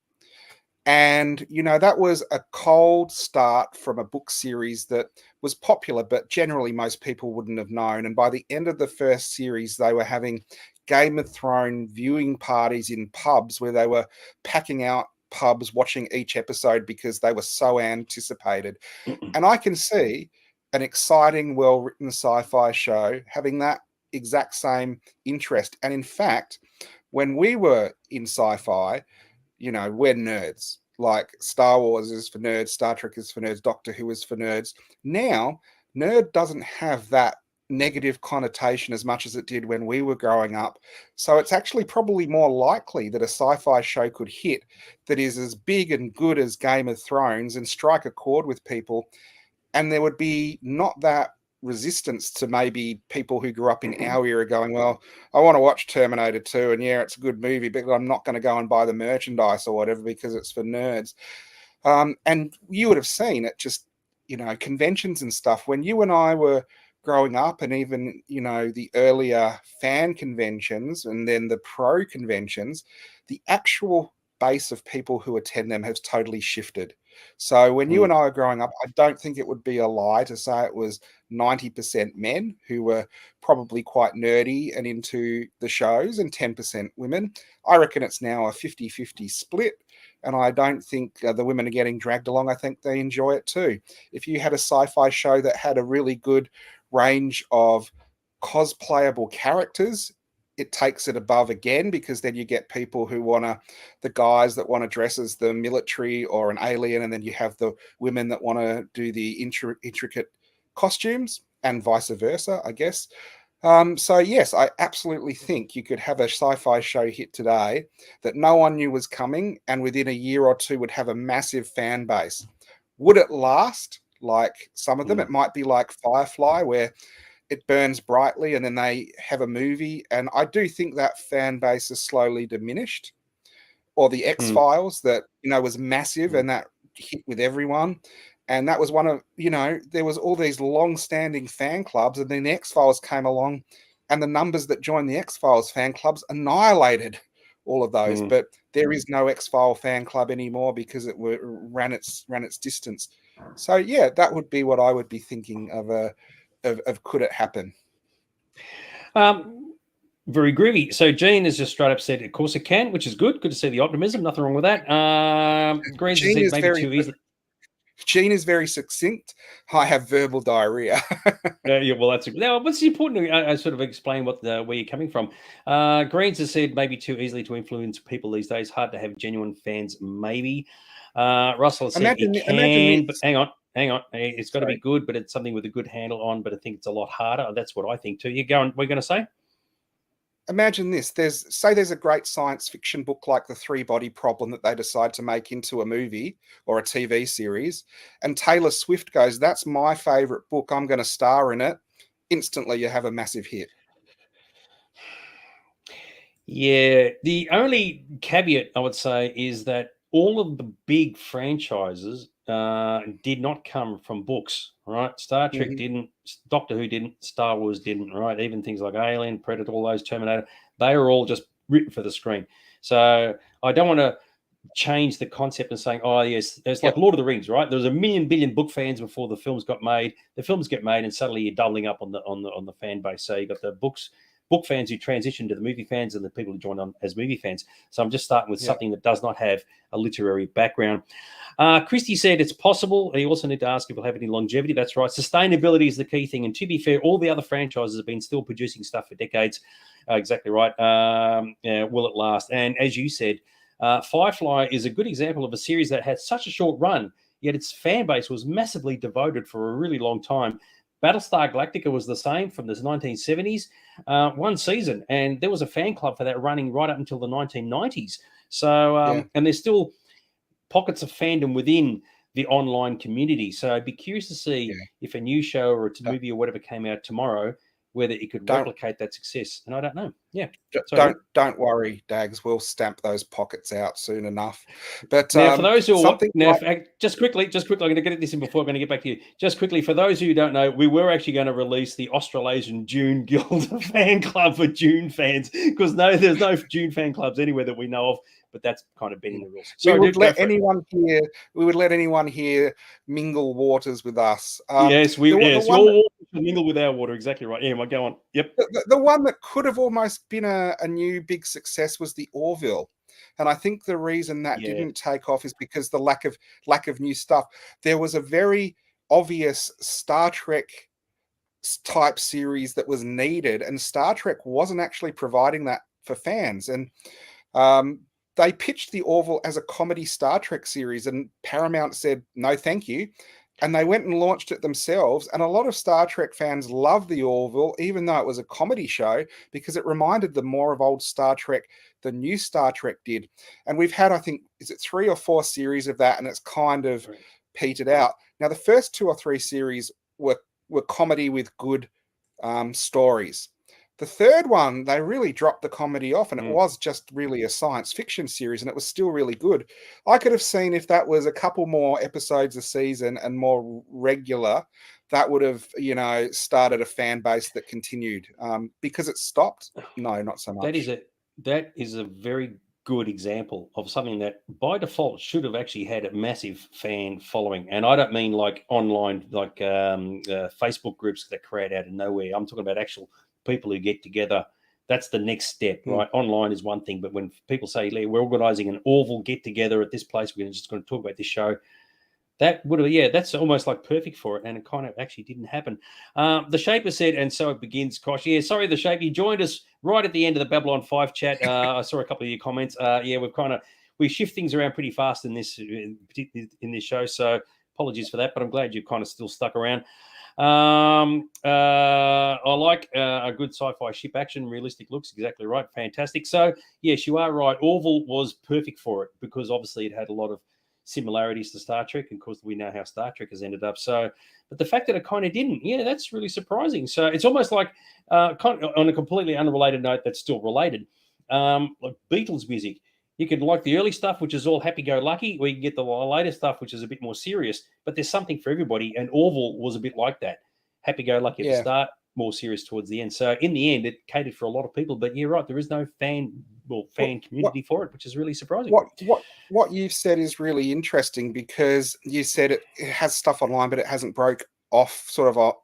And, that was a cold start from a book series that was popular, but generally most people wouldn't have known. And by the end of the first series, they were having Game of Thrones viewing parties in pubs where they were packing out pubs watching each episode because they were so anticipated. And I can see an exciting, well-written sci-fi show having that exact same interest. And in fact, when we were in sci-fi, we're nerds. Like Star Wars is for nerds, Star Trek is for nerds, Doctor Who is for nerds. Now, nerd doesn't have that negative connotation as much as it did when we were growing up. So it's actually probably more likely that a sci-fi show could hit that is as big and good as Game of Thrones and strike a chord with people. And there would be not that resistance to maybe people who grew up in our era going, well, I want to watch Terminator 2 and yeah, it's a good movie, but I'm not going to go and buy the merchandise or whatever because it's for nerds. And you would have seen it just, conventions and stuff. When you and I were growing up, and even, the earlier fan conventions and then the pro conventions, the actual base of people who attend them has totally shifted. So when you and I were growing up, I don't think it would be a lie to say it was 90% men who were probably quite nerdy and into the shows, and 10% women. I reckon it's now a 50-50 split. And I don't think the women are getting dragged along. I think they enjoy it too. If you had a sci-fi show that had a really good range of cosplayable characters, it takes it above again, because then you get people who the guys that want to dress as the military or an alien, and then you have the women that want to do the intricate costumes, and vice versa, I guess. So yes, I absolutely think you could have a sci-fi show hit today that no one knew was coming, and within a year or two would have a massive fan base. Would it last? Like some of them, it might be like Firefly, where it burns brightly, and then they have a movie. And I do think that fan base is slowly diminished. Or the X-Files that, was massive and that hit with everyone. And that was one of, there was all these long-standing fan clubs, and then the X-Files came along, and the numbers that joined the X-Files fan clubs annihilated all of those. But there is no X-File fan club anymore because it ran its distance. So yeah, that would be what I would be thinking of could it happen. Very groovy. So Gene has just straight up said, of course it can, which is good. Good to see the optimism. Nothing wrong with that. Greens has said maybe too easily. Gene is very succinct. I have verbal diarrhea. Yeah, well, that's now. What's important to sort of explain where you're coming from. Greens has said maybe too easily to influence people these days. Hard to have genuine fans, maybe. Russell has said it can, but hang on. It's got to be good, but it's something with a good handle on. But I think it's a lot harder. That's what I think too. You going? We're going to say. Imagine this. There's a great science fiction book like The Three-Body Problem that they decide to make into a movie or a TV series, and Taylor Swift goes, "That's my favorite book. I'm going to star in it." Instantly, you have a massive hit. Yeah, the only caveat I would say is that all of the big franchises did not come from books, right? Star Trek didn't, Doctor Who didn't, Star Wars didn't, right? Even things like Alien, Predator, all those, Terminator, they were all just written for the screen. So I don't want to change the concept and saying, oh, yes, it's like Lord of the Rings, right? There was 1 billion book fans before the films got made. The films get made, and suddenly you're doubling up on the fan base. So you got the book fans who transition to the movie fans, and the people who join on as movie fans. So I'm just starting with something that does not have a literary background. Christy said it's possible. You also need to ask if it'll have any longevity. That's right. Sustainability is the key thing. And to be fair, all the other franchises have been still producing stuff for decades. Exactly right. Will it last? And as you said, Firefly is a good example of a series that had such a short run, yet its fan base was massively devoted for a really long time. Battlestar Galactica was the same from the 1970s, one season, and there was a fan club for that running right up until the 1990s. So, and there's still pockets of fandom within the online community. So I'd be curious to see if a new show or a movie or whatever came out tomorrow, whether it could replicate that success. And I don't know. Yeah. Don't worry, Dags. We'll stamp those pockets out soon enough. But now, for those who just quickly, I'm going to get this in before I'm going to get back to you. Just quickly, for those who don't know, we were actually going to release the Australasian Dune Guild fan club for Dune fans, because there's no Dune fan clubs anywhere that we know of. But that's kind of bending the rules. So we would let anyone here mingle waters with us. Yes, your water should mingle with our water. Exactly right. Yeah, go on. Yep. The one that could have almost been a new big success was the Orville, and I think the reason that didn't take off is because the lack of new stuff. There was a very obvious Star Trek type series that was needed, and Star Trek wasn't actually providing that for fans. And they pitched the Orville as a comedy Star Trek series, and Paramount said, no, thank you. And they went and launched it themselves. And a lot of Star Trek fans loved the Orville, even though it was a comedy show, because it reminded them more of old Star Trek than new Star Trek did. And we've had, I think, is it 3 or 4 series of that, and it's kind of petered out. Now, the first 2 or 3 series were comedy with good stories. The third one, they really dropped the comedy off, and it was just really a science fiction series, and it was still really good. I could have seen if that was a couple more episodes a season and more regular, that would have, started a fan base that continued. Because it stopped, no, not so much. That is a very good example of something that by default should have actually had a massive fan following. And I don't mean like online, like Facebook groups that create out of nowhere. I'm talking about actual people who get together. That's the next step, right? Online is one thing, but when people say, we're organizing an Orville get together at this place, we're just going to talk about this show, that would have, that's almost like perfect for it. And it kind of actually didn't happen. The Shaper said, and so it begins, Kosh. Yeah, sorry, The Shaper, you joined us right at the end of the Babylon 5 chat. I saw a couple of your comments. We shift things around pretty fast in this show. So apologies for that, but I'm glad you've kind of still stuck around. I like a good sci-fi ship action, realistic looks. Exactly right. Fantastic. So yes, you are right. Orville was perfect for it because obviously it had a lot of similarities to Star Trek. And of course, we know how Star Trek has ended up. So, but the fact that it kind of didn't, yeah, that's really surprising. So it's almost like, on a completely unrelated note that's still related, like Beatles music. You can like the early stuff, which is all happy-go-lucky, or you can get the later stuff, which is a bit more serious. But there's something for everybody, and Orville was a bit like that. Happy-go-lucky at the start, more serious towards the end. So in the end, it catered for a lot of people. But you're right, there is no fan community for it, which is really surprising. What you've said is really interesting, because you said it has stuff online, but it hasn't broke off sort of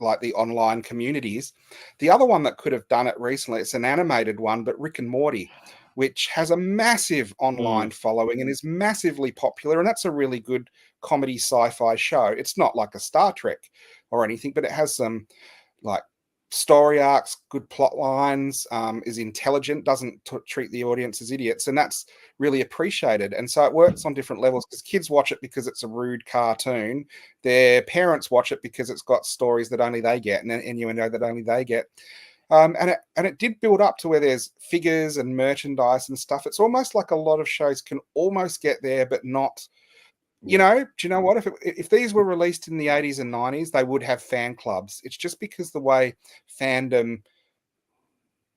like the online communities. The other one that could have done it recently, it's an animated one, but Rick and Morty, which has a massive online following and is massively popular. And that's a really good comedy sci-fi show. It's not like a Star Trek or anything, but it has some like story arcs, good plot lines, is intelligent, doesn't treat the audience as idiots. And that's really appreciated. And so it works on different levels, because kids watch it because it's a rude cartoon. Their parents watch it because it's got stories that only they get and innuendo that only they get. And it did build up to where there's figures and merchandise and stuff. It's almost like a lot of shows can almost get there, but not. You know, do you know what? If these were released in the 80s and 90s, they would have fan clubs. It's just because the way fandom,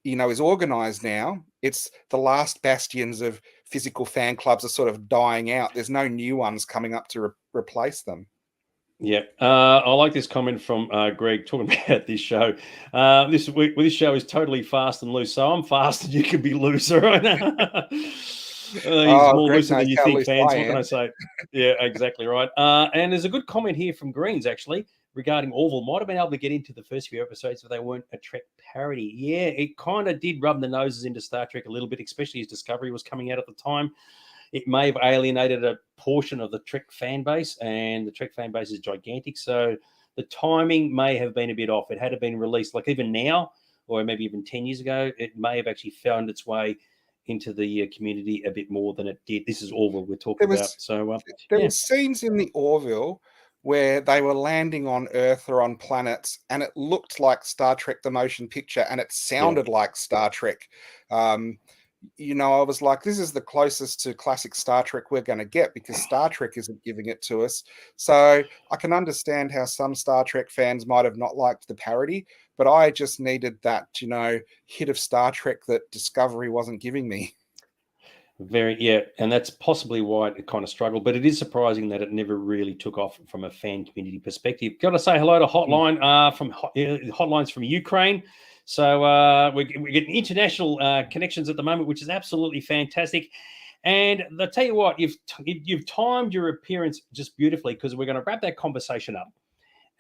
is organized now, it's the last bastions of physical fan clubs are sort of dying out. There's no new ones coming up to replace them. Yeah, I like this comment from Greg talking about this show. This show is totally fast and loose. So I'm fast and you can be loose, right? He's more looser than you think, fans. What can I say? Yeah, exactly right. And there's a good comment here from Greens, actually, regarding Orville. Might have been able to get into the first few episodes, but they weren't a Trek parody. Yeah, it kind of did rub the noses into Star Trek a little bit, especially as Discovery was coming out at the time. It may have alienated a portion of the Trek fan base, and the Trek fan base is gigantic. So the timing may have been a bit off. It had been released like even now, or maybe even 10 years ago, it may have actually found its way into the community a bit more than it did. This is Orville we're talking about. So there were scenes in the Orville where they were landing on Earth or on planets, and it looked like Star Trek the motion picture, and it sounded like Star Trek. I was like, this is the closest to classic Star Trek we're going to get, because Star Trek isn't giving it to us. So I can understand how some Star Trek fans might have not liked the parody, but I just needed that, hit of Star Trek that Discovery wasn't giving me. And that's possibly why it kind of struggled, but it is surprising that it never really took off from a fan community perspective. Got to say hello to Hotline Hotlines from Ukraine. So we're getting international connections at the moment, which is absolutely fantastic. And I'll tell you what, you've timed your appearance just beautifully, because we're going to wrap that conversation up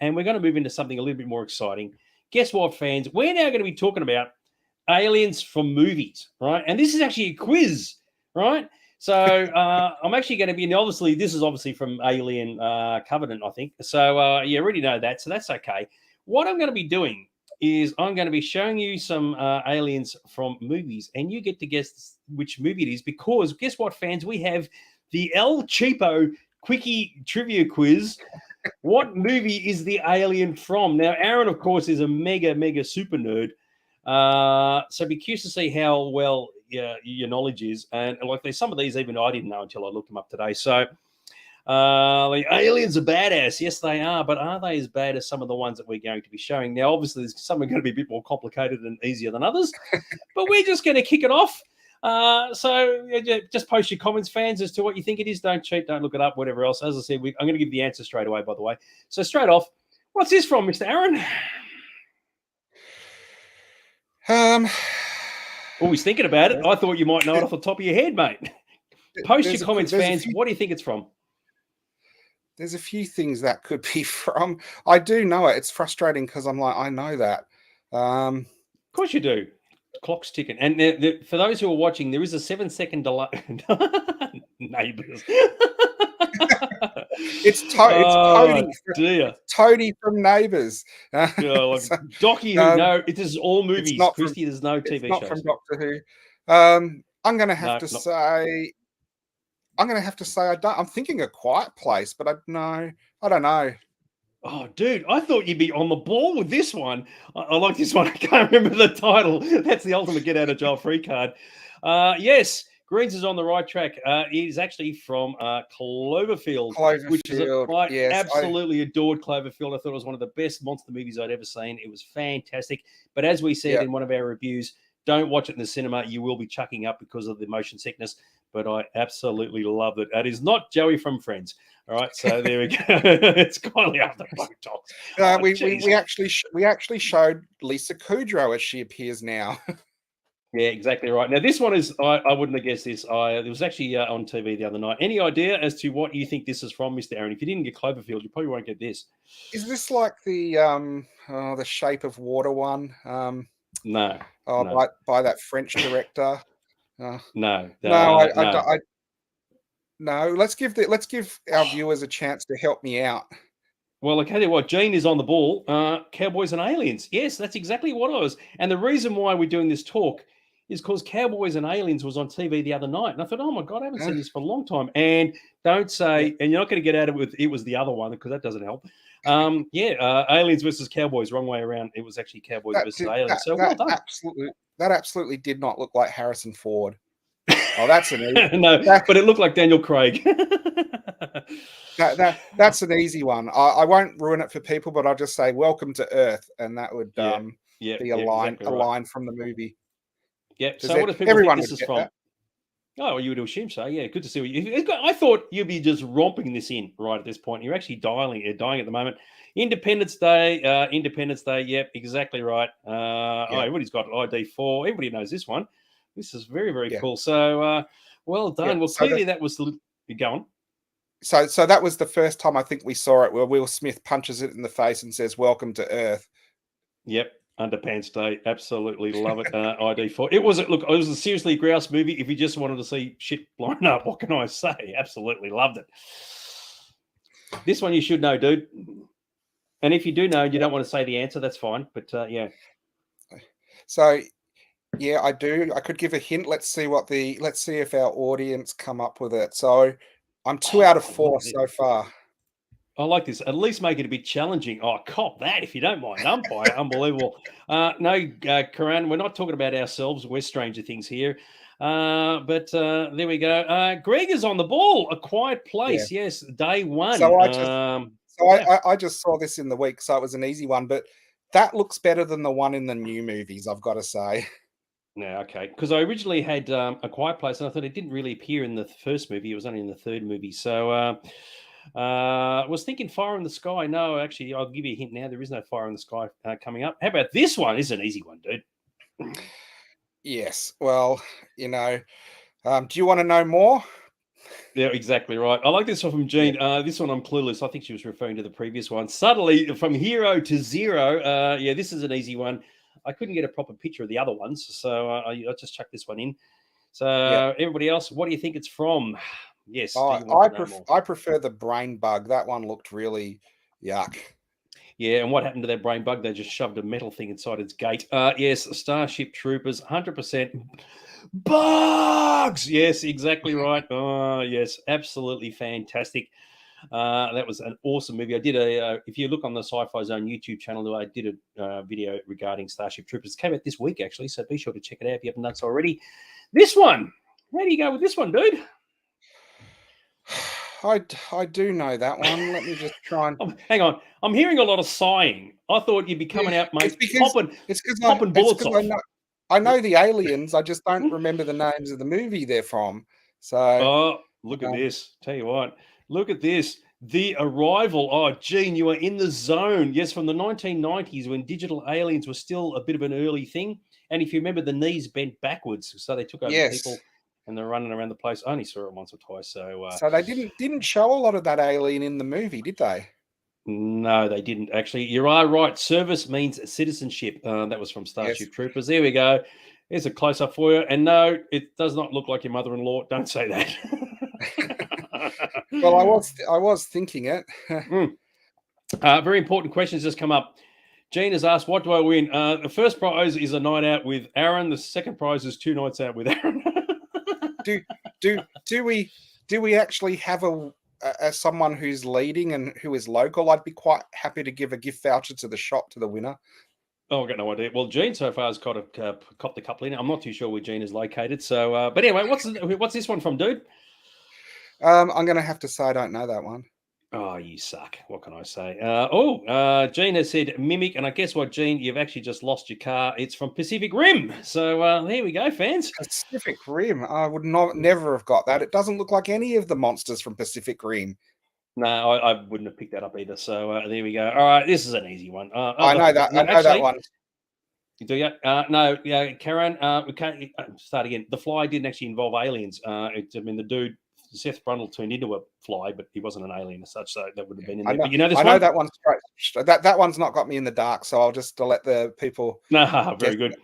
and we're going to move into something a little bit more exciting. Guess what, fans? We're now going to be talking about aliens from movies, right? And this is actually a quiz, right? So I'm actually going to be, and obviously, this is obviously from Alien Covenant, I think. So you already know that, so that's okay. What I'm going to be doing is I'm going to be showing you some aliens from movies, and you get to guess which movie it is, because guess what, fans? We have the El Cheapo Quickie Trivia Quiz. What movie is the alien from? Now, Aaron, of course, is a mega super nerd. So be curious to see how well your knowledge is. And like there's some of these even I didn't know until I looked them up today. So the aliens are badass. Yes, they are. But are they as bad as some of the ones that we're going to be showing? Now, obviously, some are going to be a bit more complicated and easier than others. But we're just going to kick it off. So just post your comments, fans, as to what you think it is. Don't cheat. Don't look it up, whatever else. As I said, I'm going to give the answer straight away, by the way. So straight off, what's this from, Mr. Aaron? Always thinking about it. I thought you might know it off the top of your head, mate. Post your comments, fans. What do you think it's from? There's a few things that could be from. I do know it. It's frustrating because I'm like, I know that. Of course you do. The clock's ticking. And for those who are watching, there is a 7-second delay. Neighbours. It's Toadie. Dear. Toadie from Neighbours. Docky Who. No, it is all movies. Christy, there's no TV shows. Not from Doctor Who. I'm going to have to say I'm thinking A Quiet Place, but I don't know. Oh, dude, I thought you'd be on the ball with this one. I like this one. I can't remember the title. That's the ultimate get out of jail free card. Yes, Greens is on the right track. It is actually from Cloverfield, which is Cloverfield, yes, absolutely adored Cloverfield. I thought it was one of the best monster movies I'd ever seen. It was fantastic. But as we said in one of our reviews, don't watch it in the cinema. You will be chucking up because of the motion sickness. But I absolutely loved it. It is not Joey from Friends. All right, so there we go. It's kindly after Botox. We actually showed Lisa Kudrow as she appears now. Yeah, exactly right. Now, this one is, I wouldn't have guessed this. It was actually on TV the other night. Any idea as to what you think this is from, Mr. Aaron? If you didn't get Cloverfield, you probably won't get this. Is this like the Shape of Water one? No. By that French director. No. No. Let's give our viewers a chance to help me out. Well, I tell you what, Gene is on the ball. Cowboys and Aliens. Yes, that's exactly what I was. And the reason why we're doing this talk is because Cowboys and Aliens was on TV the other night. And I thought, oh my God, I haven't seen this for a long time. And don't say, and you're not going to get out of it with it was the other one, because that doesn't help. Aliens versus Cowboys, wrong way around. It was actually Cowboys versus Aliens. So well done. That absolutely did not look like Harrison Ford. Oh, that's an easy. No, but it looked like Daniel Craig. That's an easy one. I won't ruin it for people, but I'll just say "Welcome to Earth," and that would be a line from the movie. Yep. So what do people think this is from? That? Oh, you would assume so. Yeah, good to see you. I thought you'd be just romping this in right at this point. You're actually dying at the moment. Independence Day. Yep, exactly right. Everybody's got ID 4. Everybody knows this one. This is very, very cool. So, well done. Yeah. Well, clearly that was the go on. So that was the first time I think we saw it where Will Smith punches it in the face and says, "Welcome to Earth." Yep. Underpants Day. Absolutely love it. ID 4. It was a seriously grouse movie. If you just wanted to see shit blown up, what can I say? Absolutely loved it. This one you should know, dude. And if you do know, you don't want to say the answer, that's fine. But yeah. So yeah, I do. I could give a hint. Let's see if our audience come up with it. So I'm 2 out of 4 so far. I like this. At least make it a bit challenging. Oh, cop that if you don't mind. Umpire, unbelievable. No, Karan, we're not talking about ourselves. We're Stranger Things here. But there we go. Greg is on the ball. A Quiet Place. Yeah. Yes, day one. So I just saw this in the week, so it was an easy one. But that looks better than the one in the new movies, I've got to say. Yeah, okay. Because I originally had A Quiet Place, and I thought it didn't really appear in the first movie. It was only in the third movie. So I was thinking Fire in the Sky. No, actually, I'll give you a hint now. There is no Fire in the Sky coming up. How about this one? This is an easy one, dude. Yes. Well, do you want to know more? Yeah, exactly right. I like this one from Jean. This one I'm clueless. I think she was referring to the previous one. Subtly, from hero to zero. This is an easy one. I couldn't get a proper picture of the other ones, so I just chucked this one in. So everybody else, what do you think it's from? Yes. I prefer the brain bug. That one looked really yuck. Yeah, and what happened to that brain bug? They just shoved a metal thing inside its gate. Yes, Starship Troopers, 100% bugs. Yes, exactly right. Oh, yes, absolutely fantastic. That was an awesome movie. I did if you look on the Sci-Fi Zone YouTube channel, I did a video regarding Starship Troopers. It came out this week, actually, so be sure to check it out if you haven't done so already. This one, how do you go with this one, dude? I do know that one. Let me just try and... hang on. I'm hearing a lot of sighing. I thought you'd be coming out, mate, popping bullets off. I know the aliens. I just don't remember the names of the movie they're from. So, look at this. Tell you what. Look at this. The Arrival. Oh, Gene, you are in the zone. Yes, from the 1990s when digital aliens were still a bit of an early thing. And if you remember, the knees bent backwards. So they took over people and they're running around the place. I only saw it once or twice. So they didn't show a lot of that alien in the movie, did they? No, they didn't. Actually, you are right. Service means citizenship. That was from Starship Troopers. There we go. There's a close-up for you. And no, it does not look like your mother-in-law. Don't say that. Well, I was thinking it. Very important questions just come up. Gene has asked, what do I win? The first prize is a night out with Aaron. The second prize is 2 nights out with Aaron. do we actually have a someone who's leading and who is local? I'd be quite happy to give a gift voucher to the shop to the winner. Oh, I've got no idea. Well, Gene so far has copped a couple in. I'm not too sure where Gene is located. So, but anyway, what's this one from, dude? I'm going to have to say I don't know that one. Oh, you suck. What can I say? Gene has said Mimic, and I guess what, Gene, you've actually just lost your car. It's from Pacific Rim. So there we go, fans. Pacific Rim. I would never have got that. It doesn't look like any of the monsters from Pacific Rim. No, I wouldn't have picked that up either. So there we go. All right, this is an easy one. I know that. No, I know that one. Do you? No, yeah, Karen. We can't start again. The Fly didn't actually involve aliens. The dude Seth Brundle turned into a fly, but he wasn't an alien as such, so that would have been in there. But you know this one? I know that one's straight. That one's not got me in the dark, so I'll just let the people. No, very good.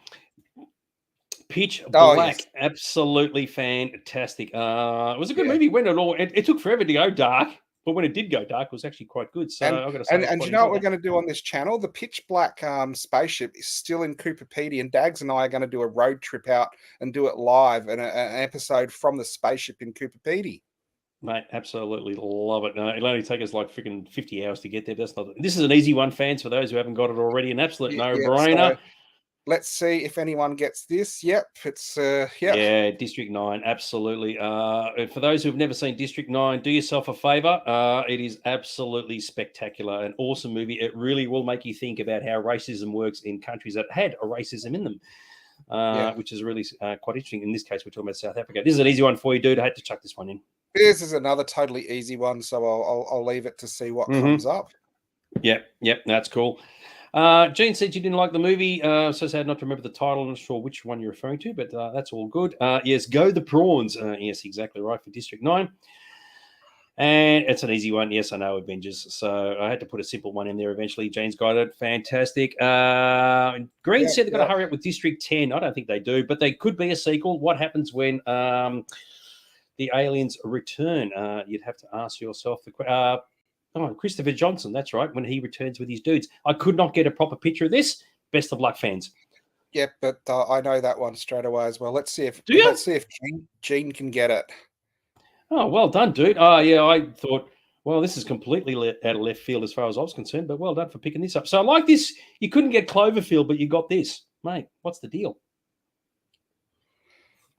Pitch Black, yes. Absolutely fantastic. It was a good movie. When it took forever to go dark, but when it did go dark, it was actually quite good. So I've got to say, and you know what we're going to do on this channel? The Pitch Black spaceship is still in Cooperpedia, and Dags and I are going to do a road trip out and do it live, and an episode from the spaceship in Cooperpedia. Mate, absolutely love it. It'll only take us like freaking 50 hours to get there. This is an easy one, fans, for those who haven't got it already. An absolute no-brainer. So let's see if anyone gets this. Yep, it's Yeah, District 9, absolutely. For those who've never seen District 9, do yourself a favor. It is absolutely spectacular, an awesome movie. It really will make you think about how racism works in countries that had a racism in them, which is really quite interesting. In this case, we're talking about South Africa. This is an easy one for you, dude. I had to chuck this one in. This is another totally easy one, so I'll leave it to see what comes up. Yep, that's cool. Gene said you didn't like the movie, so sad not to remember the title. I'm not sure which one you're referring to, but that's all good. Yes, Go the Prawns. Yes, exactly right, for District 9. And it's an easy one. Yes, I know, Avengers. So I had to put a simple one in there eventually. Jane's got it. Fantastic. Green said they've got to hurry up with District 10. I don't think they do, but they could be a sequel. What happens when the aliens return? You'd have to ask yourself the question. Christopher Johnson, that's right, when he returns with his dudes. I could not get a proper picture of this. Best of luck, fans. Yeah, but I know that one straight away as well. Let's see if Gene can get it. Oh, well done, dude. Oh, yeah, I thought, well, this is completely out of left field as far as I was concerned, but well done for picking this up. So I like this. You couldn't get Cloverfield, but you got this. Mate, what's the deal?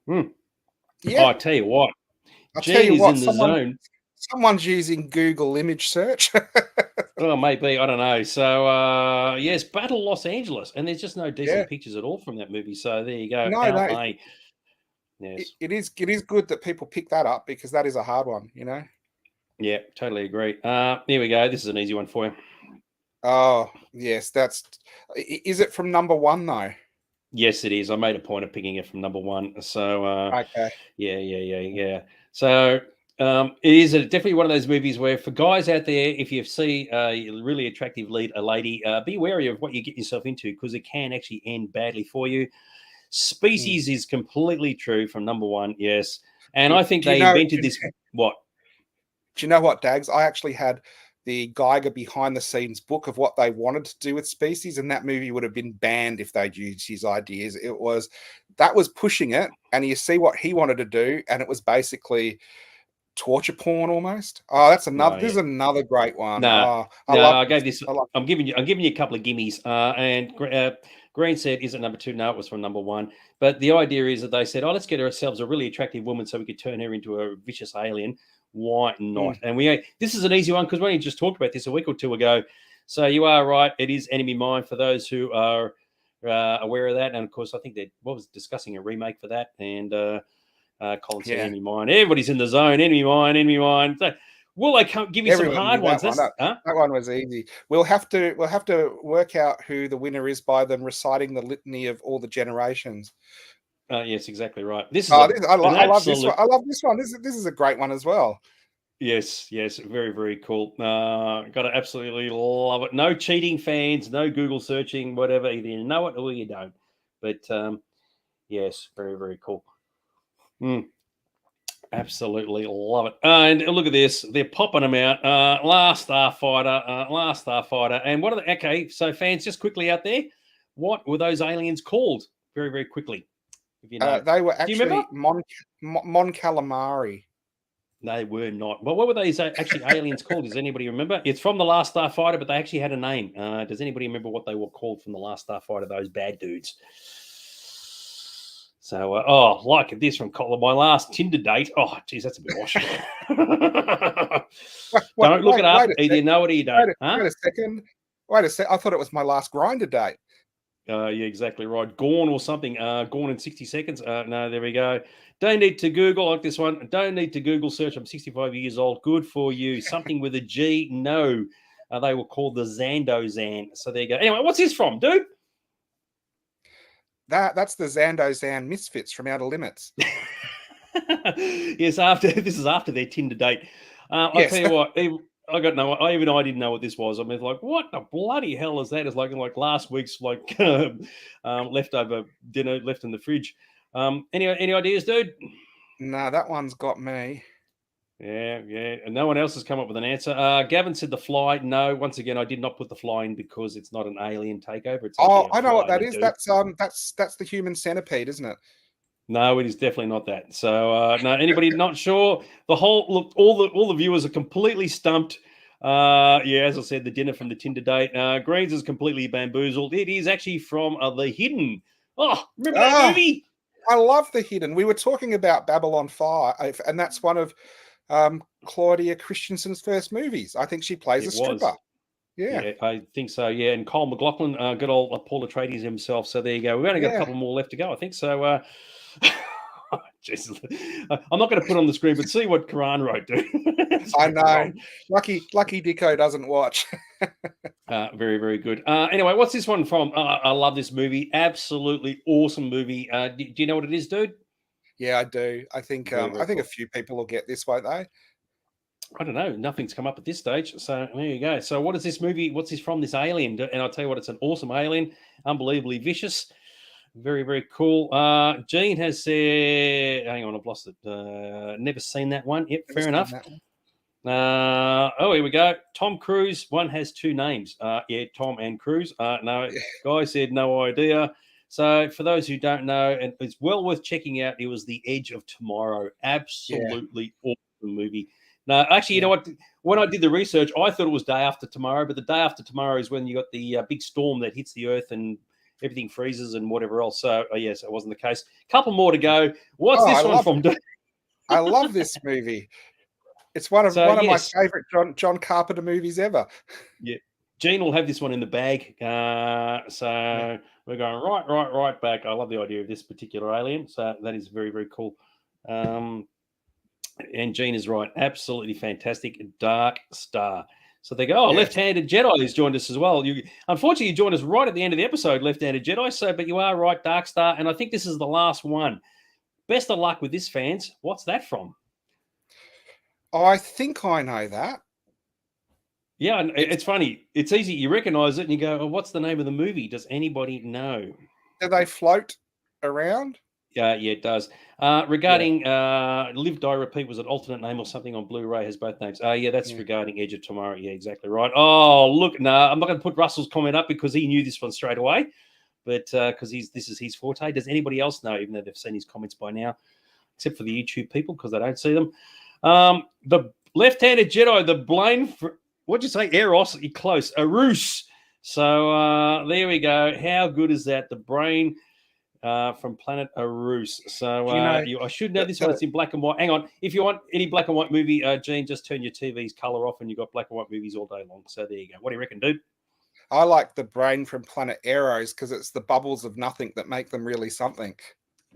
Yeah. I tell you what. Gene is in the zone. Someone's using Google image search. Oh, maybe. I don't know. So, yes, Battle Los Angeles. And there's just no decent pictures at all from that movie. So there you go. No. Yes. It is good that people pick that up because that is a hard one, you know? Yeah, totally agree. Here we go. This is an easy one for you. Oh, yes. Is it from number 1, though? Yes, it is. I made a point of picking it from number 1. So, okay. Yeah. So, it is definitely one of those movies where for guys out there, if you see a really attractive lead, a lady, be wary of what you get yourself into because it can actually end badly for you. Species is completely true from number 1, yes. And I think they invented this. What? Do you know what, Dags? I actually had the Geiger behind-the-scenes book of what they wanted to do with Species, and that movie would have been banned if they'd used his ideas. That was pushing it, and you see what he wanted to do, and it was basically torture porn almost. Oh, that's another. This is another great one. I gave this. I'm giving you a couple of gimmies. And Green said, "Is it number 2?" No, it was from number 1. But the idea is that they said, "Oh, let's get ourselves a really attractive woman so we could turn her into a vicious alien. Why not?" And this is an easy one because we just talked about this a week or two ago. So you are right. It is Enemy Mine for those who are aware of that. And of course, I think they was discussing a remake for that. And Colin said Enemy Mine. Everybody's in the zone. Enemy Mine. So, will they give you some hard ones? That one was easy. We'll have to work out who the winner is by them reciting the litany of all the generations. Yes, exactly right. This is I love this one. I love this one. This is a great one as well. Yes, very, very cool. Got to absolutely love it. No cheating, fans. No Google searching, whatever. Either you know it or you don't. But yes, very, very cool. Absolutely love it. And look at this. They're popping them out. Last Starfighter. And what are the... Okay, so fans, just quickly out there, what were those aliens called? Very, very quickly. If you know. They were actually Mon Calamari. They were not. Well, what were these actually aliens called? Does anybody remember? It's from The Last Starfighter, but they actually had a name. Does anybody remember what they were called from The Last Starfighter, those bad dudes? So, like this from my last Tinder date. Oh, geez, that's a bit wash. Don't look it up. Either you know it or you don't. Wait a second. Wait a sec. I thought it was my last Grindr date. Yeah, exactly right. Gone or something. Gone in 60 seconds. No, there we go. Don't need to Google, like this one. Don't need to Google search. I'm 65 years old. Good for you. Something with a G. No. They were called the Zandozan. So there you go. Anyway, what's this from, dude? That's the Zandozan Misfits from Outer Limits. Yes, this is after their Tinder date. I'll tell you what. I didn't know what this was. I mean, like, what the bloody hell is that? It's like last week's leftover dinner left in the fridge. Any ideas, dude? No, that one's got me. Yeah. And no one else has come up with an answer. Gavin said The Fly. No, once again, I did not put The Fly in because it's not an alien takeover. It's I know what that is. Dude. That's the human centipede, isn't it? No, it is definitely not that. So, no, anybody not sure? All the viewers are completely stumped. As I said, the dinner from the Tinder date. Greens is completely bamboozled. It is actually from The Hidden. Oh, remember that movie? I love The Hidden. We were talking about Babylon 5, and that's one of Claudia Christensen's first movies. I think she plays a stripper. Yeah, I think so. Yeah, and Cole McLaughlin, good old Paul Atreides himself. So there you go. We've only got a couple more left to go, I think. So, Jesus, I'm not going to put on the screen, but see what Karan wrote, dude. I know. Lucky Dicko doesn't watch. Very, very good. Anyway, what's this one from? I love this movie. Absolutely awesome movie. Do you know what it is, dude? Yeah, I do. I think a few people will get this, won't they? I don't know. Nothing's come up at this stage. So there you go. So what is this movie? What's this from? This alien? And I'll tell you what, it's an awesome alien. Unbelievably vicious. Very, very cool. Gene has said, hang on, I've lost it. Never seen that one. Yep, fair enough. Here we go. Tom Cruise. One has two names. Tom and Cruise. No, guy said no idea. So for those who don't know, and it's well worth checking out, it was The Edge of Tomorrow. Absolutely awesome movie. No, actually, you know what? When I did the research, I thought it was Day After Tomorrow, but the day after tomorrow is when you got the big storm that hits the earth and everything freezes and whatever else. So, yes, it wasn't the case. Couple more to go. What's this one from? I love this movie. It's one of my favorite John Carpenter movies ever. Yeah. Gene will have this one in the bag. We're going right back. I love the idea of this particular alien. So that is very, very cool. And Gene is right. Absolutely fantastic. Dark Star. So they go, Left-Handed Jedi has joined us as well. Unfortunately, you joined us right at the end of the episode, Left-Handed Jedi. But you are right, Dark Star. And I think this is the last one. Best of luck with this, fans. What's that from? Oh, I think I know that. Yeah, it's funny. It's easy. You recognize it and you go, oh, what's the name of the movie? Does anybody know? Do they float around? Yeah, it does. Regarding Live, Die, Repeat was an alternate name or something on Blu-ray, has both names. That's regarding Edge of Tomorrow. Yeah, exactly right. Oh, look, no, I'm not going to put Russell's comment up because he knew this one straight away, but because this is his forte. Does anybody else know, even though they've seen his comments by now, except for the YouTube people because they don't see them? The Left-Handed Jedi, the Blaine, what'd you say? Eros, you're close. Arus. So there we go. How good is that? The brain from planet Arus. So I should know this one. It's in black and white. Hang on. If you want any black and white movie, Gene, just turn your TV's color off and you've got black and white movies all day long. So there you go. What do you reckon, dude? I like the brain from planet Eros because it's the bubbles of nothing that make them really something.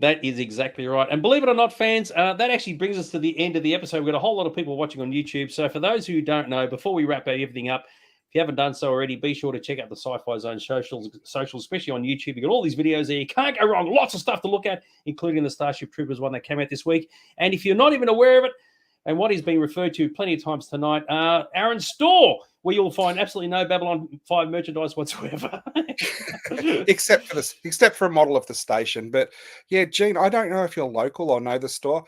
That is exactly right. And believe it or not, fans, that actually brings us to the end of the episode. We've got a whole lot of people watching on YouTube. So for those who don't know, before we wrap everything up, if you haven't done so already, be sure to check out the Sci-Fi Zone socials, especially on YouTube. You've got all these videos there. You can't go wrong. Lots of stuff to look at, including the Starship Troopers one that came out this week. And if you're not even aware of it, and what is being referred to plenty of times tonight, Aaron's store, where you'll find absolutely no Babylon 5 merchandise whatsoever. except for a model of the station. But yeah, Gene, I don't know if you're local or know the store.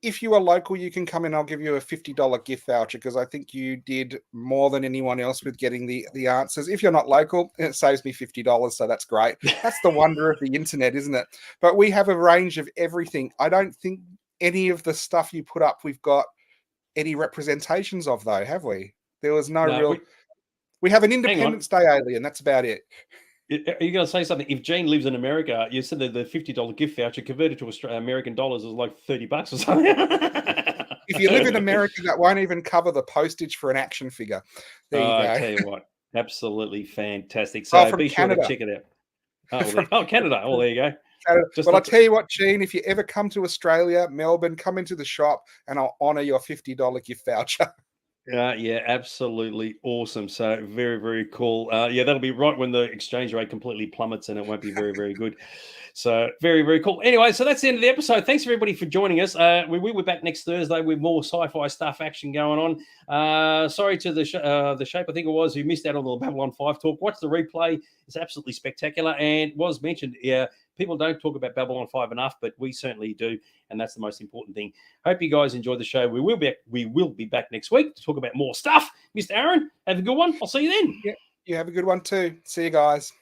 If you are local, you can come in. I'll give you a $50 gift voucher because I think you did more than anyone else with getting the answers. If you're not local, it saves me $50, so that's great. That's the wonder of the internet, isn't it? But we have a range of everything. I don't think any of the stuff you put up we've got any representations of, though, have we? There was no real... We have an Independence Day alien. That's about it. Are you going to say something? If Gene lives in America, you said that the $50 gift voucher converted to American dollars is like $30 or something. If you live in America, that won't even cover the postage for an action figure. There you go. I tell you what, absolutely fantastic. So be sure to check it out. Oh, Canada. Oh, there you go. Well, I'll tell you what, Gene, if you ever come to Australia, Melbourne, come into the shop and I'll honour your $50 gift voucher. Yeah, absolutely awesome. So very, very cool. Yeah, that'll be right when the exchange rate completely plummets and it won't be very, very good. So very, very cool. Anyway, so that's the end of the episode. Thanks everybody for joining us. We will be back next Thursday with more sci-fi stuff, action going on. Sorry to the shape, I think it was, who missed out on the Babylon 5 talk. Watch the replay. It's absolutely spectacular and was mentioned. Yeah, people don't talk about Babylon 5 enough, but we certainly do, and that's the most important thing. Hope you guys enjoyed the show. We will be back next week to talk about more stuff. Mr. Aaron, have a good one. I'll see you then. Yeah, you have a good one too. See you guys.